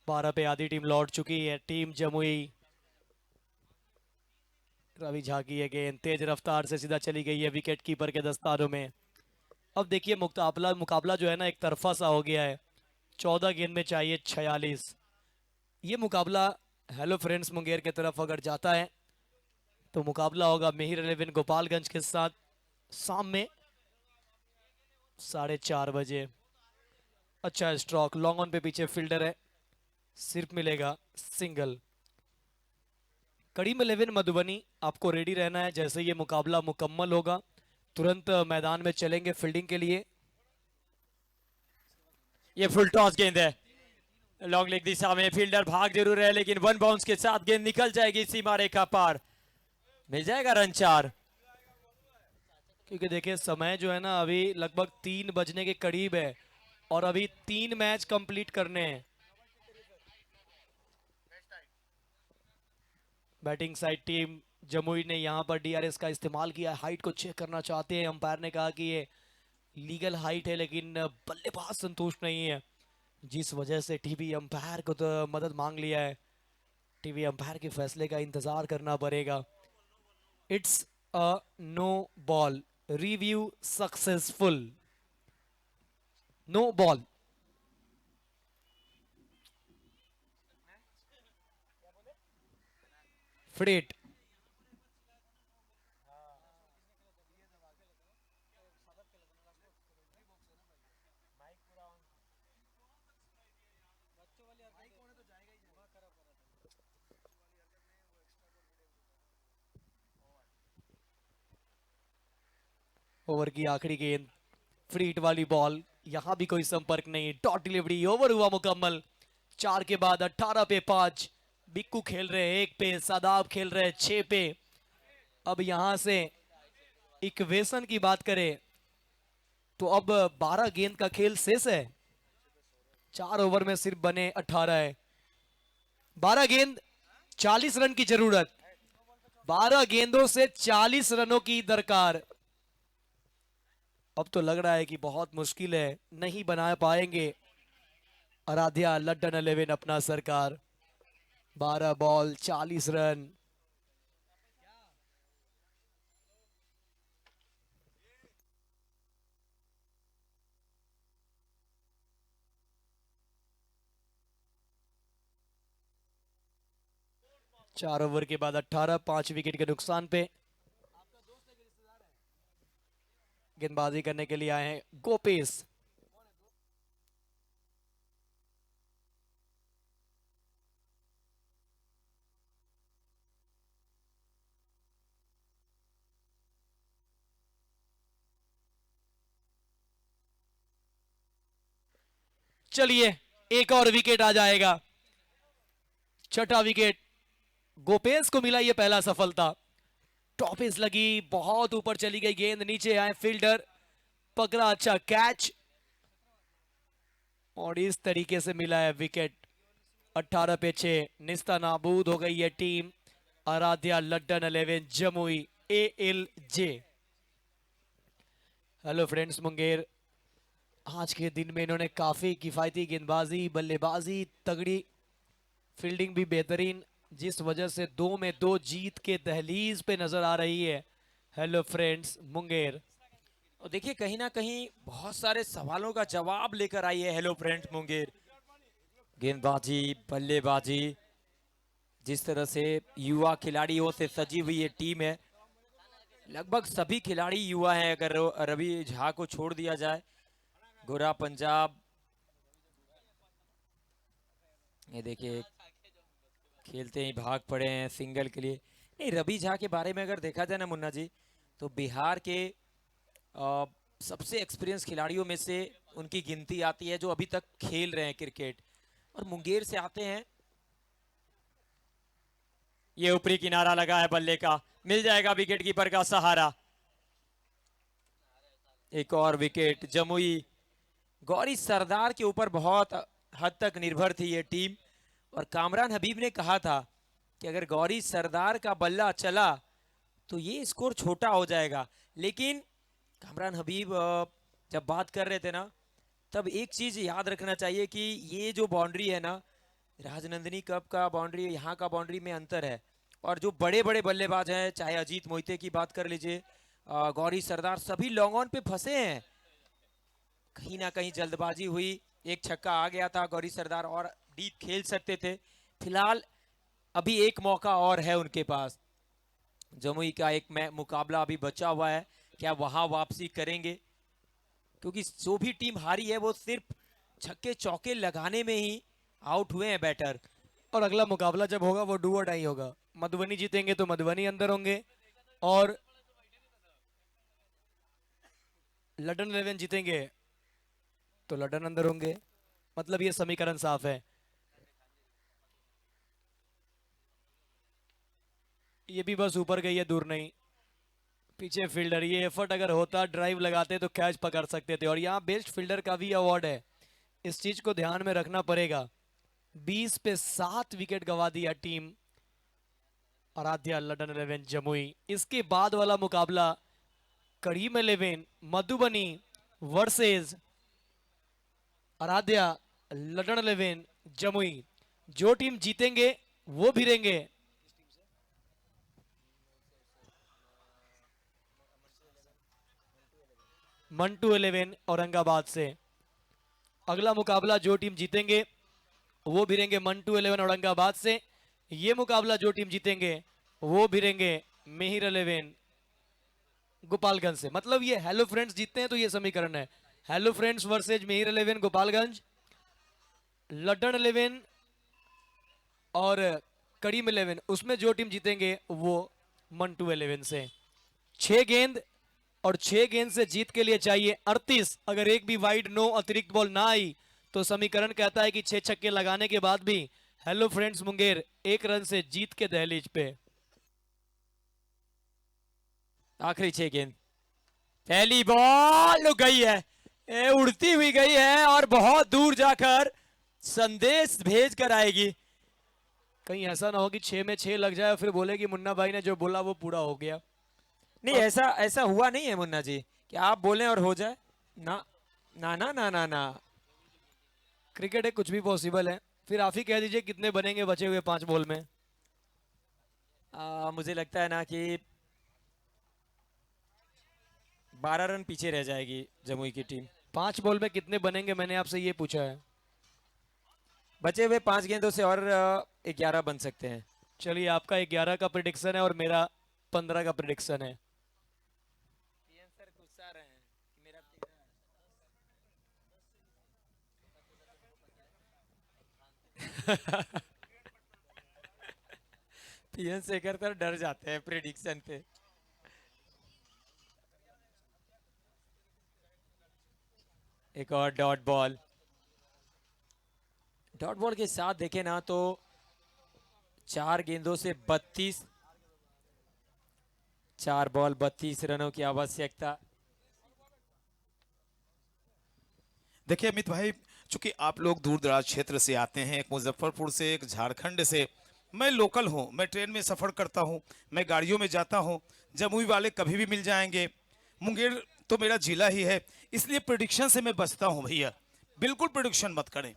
बारह पे आधी टीम लौट चुकी है, टीम जमुई। रवि झा की ये गेंद तेज रफ्तार से सीधा चली गई है विकेट कीपर के दस्तानों में। अब देखिए मुकाबला मुकाबला जो है ना एक तरफा सा हो गया है, 14 गेंद में चाहिए 46। ये मुकाबला हेलो फ्रेंड्स मुंगेर की तरफ अगर जाता है तो मुकाबला होगा मेहिर 11 गोपालगंज के साथ शाम में 4:30 बजे। अच्छा स्ट्रोक, लॉन्ग ऑन पे पीछे फील्डर है, सिर्फ मिलेगा सिंगल। करीम 11 मधुबनी, आपको रेडी रहना है, जैसे ये मुकाबला मुकम्मल होगा तुरंत मैदान में चलेंगे फील्डिंग के लिए। ये फुल टॉस गेंद है, लॉन्ग लेग दिशा में, फील्डर भाग जरूर है, लेकिन 1 बाउंस के साथ गेंद निकल जाएगी सीमा रेखा पार, मिल जाएगा रन 4। क्योंकि देखिए समय जो है ना अभी लगभग 3 बजने के करीब है, और अभी 3 मैच कंप्लीट करने हैं। बैटिंग साइड टीम जमुई ने यहां पर डीआरएस का इस्तेमाल किया, हाइट को चेक करना चाहते हैं। अंपायर ने कहा कि ये लीगल हाइट है, लेकिन बल्लेबाज संतुष्ट नहीं है, जिस वजह से टीवी अंपायर को तो मदद मांग लिया है। टीवी अंपायर के फैसले का इंतजार करना पड़ेगा। It's a no ball, review successful, no ball. फ्रेट ओवर की आखिरी गेंद, फ्रीट वाली बॉल, यहां भी कोई संपर्क नहीं, डॉट डिलीवरी, ओवर हुआ मुकम्मल। 4 के बाद 18 पे 5, बिक्कू खेल रहे 1 पे, सादाब खेल रहे 6 पे। अब यहां से इक्वेशन की बात करें तो अब 12 गेंद का खेल शेष है, 4 ओवर में सिर्फ बने 18 है। 12 गेंद 40 रन की जरूरत, 12 गेंदों से 40 रनों की दरकार। अब तो लग रहा है कि बहुत मुश्किल है, नहीं बना पाएंगे आराध्या लड्डन 11 अपना सरकार। 12 बॉल 40 रन। 4 ओवर के बाद 18, 5 विकेट के नुकसान पे गेंदबाजी करने के लिए आए हैं गोपेश। चलिए एक और विकेट आ जाएगा, छठा विकेट गोपेश को मिला, ये पहला सफलता। टॉपिस लगी, बहुत ऊपर चली गई गेंद, नीचे आए फील्डर, पकड़ा अच्छा कैच और इस तरीके से मिला है विकेट। 18 पे 6, निस्ता नाबूद हो गई है team Aaradhya London 11 Jamui ALJ। Hello friends Munger, आज के दिन में इन्होंने काफी किफायती गेंदबाजी, बल्लेबाजी तगड़ी, फील्डिंग भी बेहतरीन, जिस वजह से 2 में 2 जीत के दहलीज पे नजर आ रही है। Hello friends Munger. और देखिए कहीं ना कहीं बहुत सारे सवालों का जवाब लेकर आई है हेलो फ्रेंड्स मुंगेर। गेंदबाजी, बल्लेबाजी, जिस तरह से युवा खिलाड़ियों से सजी हुई ये टीम है, लगभग सभी खिलाड़ी युवा हैं अगर रवि झा को छोड़ दिया जाए। गोरा पंजाब, ये देखिए खेलते ही भाग पड़े हैं सिंगल के लिए। नहीं, रवि झा के बारे में अगर देखा जाए ना मुन्ना जी, तो बिहार के सबसे एक्सपीरियंस खिलाड़ियों में से उनकी गिनती आती है जो अभी तक खेल रहे हैं क्रिकेट, और मुंगेर से आते हैं। ये ऊपरी किनारा लगा है बल्ले का, मिल जाएगा विकेट कीपर का सहारा। एक और विकेट जमुई। गौरी सरदार के ऊपर बहुत हद तक निर्भर थी ये टीम, और कामरान हबीब ने कहा था कि अगर गौरी सरदार का बल्ला चला तो ये स्कोर छोटा हो जाएगा। लेकिन कामरान हबीब जब बात कर रहे थे ना, तब एक चीज याद रखना चाहिए कि ये जो बाउंड्री है ना, राजनंदिनी कप का बाउंड्री, यहाँ का बाउंड्री में अंतर है। और जो बड़े बड़े बल्लेबाज हैं, चाहे अजीत मोहिते की बात कर लीजिए, गौरी सरदार, सभी लॉन्ग ऑन पे फंसे हैं। कहीं ना कहीं जल्दबाजी हुई, एक छक्का आ गया था, गौरी सरदार और डीप खेल सकते थे। फिलहाल अभी एक मौका और है उनके पास। जमुई का एक मुकाबला अभी बचा हुआ है, क्या वहां वापसी करेंगे? क्योंकि जो भी टीम हारी है वो सिर्फ छक्के चौके लगाने में ही आउट हुए हैं बैटर। और अगला मुकाबला जब होगा वो डू और डाई होगा। मधुबनी जीतेंगे तो मधुबनी अंदर होंगे, और लड्डन 11 जीतेंगे तो लड्डन अंदर होंगे। मतलब ये समीकरण साफ है। ये भी बस ऊपर गई है, दूर नहीं। पीछे फील्डर, ये एफर्ट अगर होता, ड्राइव लगाते तो कैच पकड़ सकते थे। और यहाँ बेस्ट फील्डर का भी अवार्ड है, इस चीज को ध्यान में रखना पड़ेगा। 20 पे 7 विकेट गंवा दिया टीम आराध्या लड्डन 11 जमुई। इसके बाद वाला मुकाबला करीम 11 मधुबनी वर्सेस आराध्या लड्डन 11 जमुई। जो टीम जीतेंगे वो भिड़ेंगे मंटू 11 औरंगाबाद से। अगला मुकाबला जो टीम जीतेंगे वो भिड़ेंगे मंटू 11 औरंगाबाद से। ये मुकाबला जो टीम जीतेंगे वो भिड़ेंगे मेहिर 11 गोपालगंज से। मतलब ये हेलो फ्रेंड्स जीतते हैं तो ये समीकरण है, hello friends versus Mehir 11 Gopalganj, Laddan 11 और करीम 11, उसमें जो टीम जीतेंगे वो मंटू 11 से। 6 गेंद, और 6 गेंद से जीत के लिए चाहिए 38। अगर एक भी वाइड नो अतिरिक्त बॉल ना आई तो समीकरण कहता है कि 6 छक्के लगाने के बाद भी हेलो फ्रेंड्स मुंगेर 1 रन से जीत के दहलीज पे। आखिरी 6 गेंद, पहली बॉल गई है, उड़ती हुई गई है और बहुत दूर जाकर संदेश भेज कर आएगी। कहीं ऐसा ना हो कि 6 में 6 लग जाए और फिर बोले कि मुन्ना भाई ने जो बोला वो पूरा हो गया। नहीं, ऐसा हुआ नहीं है मुन्ना जी कि आप बोलें और हो जाए ना। ना ना ना ना ना, क्रिकेट है, कुछ भी पॉसिबल है। फिर आप ही कह दीजिए कितने बनेंगे बचे हुए 5 बॉल में। मुझे लगता है ना कि 12 रन पीछे रह जाएगी जमुई की टीम। 5 बॉल में कितने बनेंगे मैंने आपसे ये पूछा है। बचे हुए 5 गेंदों से और 11 बन सकते हैं। चलिए आपका 11 का प्रिडिक्शन है और मेरा 15 का प्रिडिक्शन है। पीएन शेखर तो डर जाते हैं प्रेडिक्शन पे। एक और डॉट बॉल। डॉट बॉल के साथ देखें ना तो 4 गेंदों से 32, 4 बॉल 32 रनों की आवश्यकता। देखिए अमित भाई, चूंकि आप लोग दूर दराज क्षेत्र से आते हैं, एक मुजफ्फरपुर से, एक झारखंड से, मैं लोकल हूं, मैं ट्रेन में सफर करता हूं, मैं गाड़ियों में जाता हूं, जमुई वाले कभी भी मिल जाएंगे। मुंगेर तो मेरा जिला ही है, इसलिए प्रिडिक्शन से मैं बचता हूं भैया, बिल्कुल प्रिडिक्शन मत करें।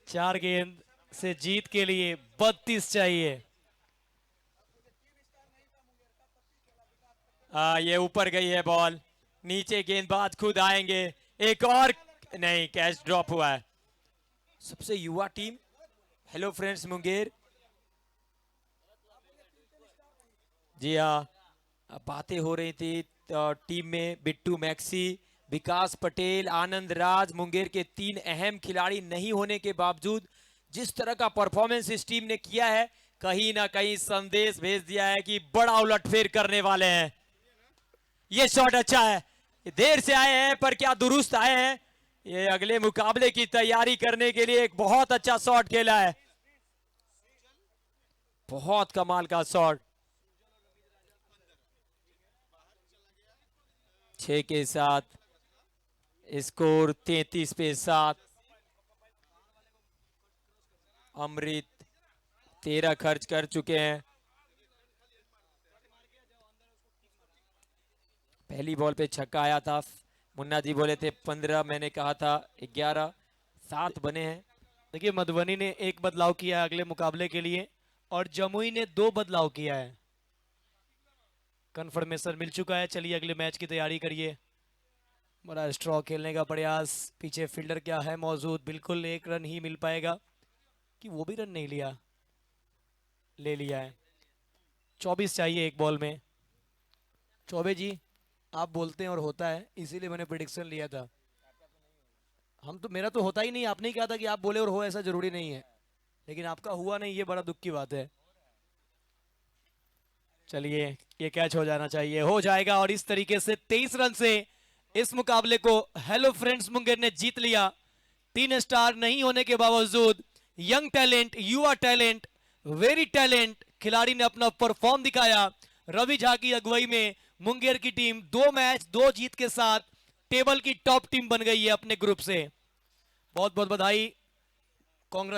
चार गेंद से जीत के लिए 32 चाहिए। ये ऊपर गई है बॉल, नीचे गेंदबाज खुद आएंगे। एक और नहीं, कैच ड्रॉप हुआ है। सबसे युवा टीम हेलो फ्रेंड्स मुंगेर। जी हाँ, बातें हो रही थी टीम में बिट्टू मैक्सी, विकास पटेल, आनंद राज, मुंगेर के 3 अहम खिलाड़ी नहीं होने के बावजूद जिस तरह का परफॉर्मेंस इस टीम ने किया है, कहीं ना कहीं संदेश भेज दिया है कि बड़ा उलटफेर करने वाले हैं। ये शॉट अच्छा है, ये देर से आए हैं पर क्या दुरुस्त आए हैं। ये अगले मुकाबले की तैयारी करने के लिए एक बहुत अच्छा शॉट खेला है, बहुत कमाल का शॉट। 6 के साथ स्कोर 33 पे 7। अमृत 13 खर्च कर चुके हैं। पहली बॉल पे छक्का आया था, मुन्ना जी बोले थे 15, मैंने कहा था 11, 7 बने हैं। देखिए मधुबनी ने 1 बदलाव किया है अगले मुकाबले के लिए और जमुई ने 2 बदलाव किया है। कंफर्मेशन मिल चुका है। चलिए अगले मैच की तैयारी करिए। बड़ा स्ट्रॉ खेलने का प्रयास, पीछे फील्डर क्या है मौजूद, बिल्कुल 1 रन ही मिल पाएगा कि वो भी रन नहीं लिया, ले लिया है। 24 चाहिए 1 बॉल में। चौबे जी आप बोलते हैं और होता है, इसीलिए मैंने प्रिडिक्शन लिया था। हम तो, मेरा तो होता ही नहीं, आपने ही कहा था कि आप बोले और हो, ऐसा जरूरी नहीं है, लेकिन आपका हुआ नहीं, ये बड़ा दुख की बात है। चलिए ये कैच हो जाना चाहिए, हो जाएगा और इस तरीके से 23 रन से इस मुकाबले को हेलो फ्रेंड्स मुंगेर ने जीत लिया। 3 स्टार नहीं होने के बावजूद यंग टैलेंट, युवा टैलेंट, वेरी टैलेंट खिलाड़ी ने अपना परफॉर्म दिखाया। रवि झा की अगुवाई में मुंगेर की टीम 2 मैच 2 जीत के साथ टेबल की टॉप टीम बन गई है अपने ग्रुप से। बहुत बहुत बधाई, कांग्रेस।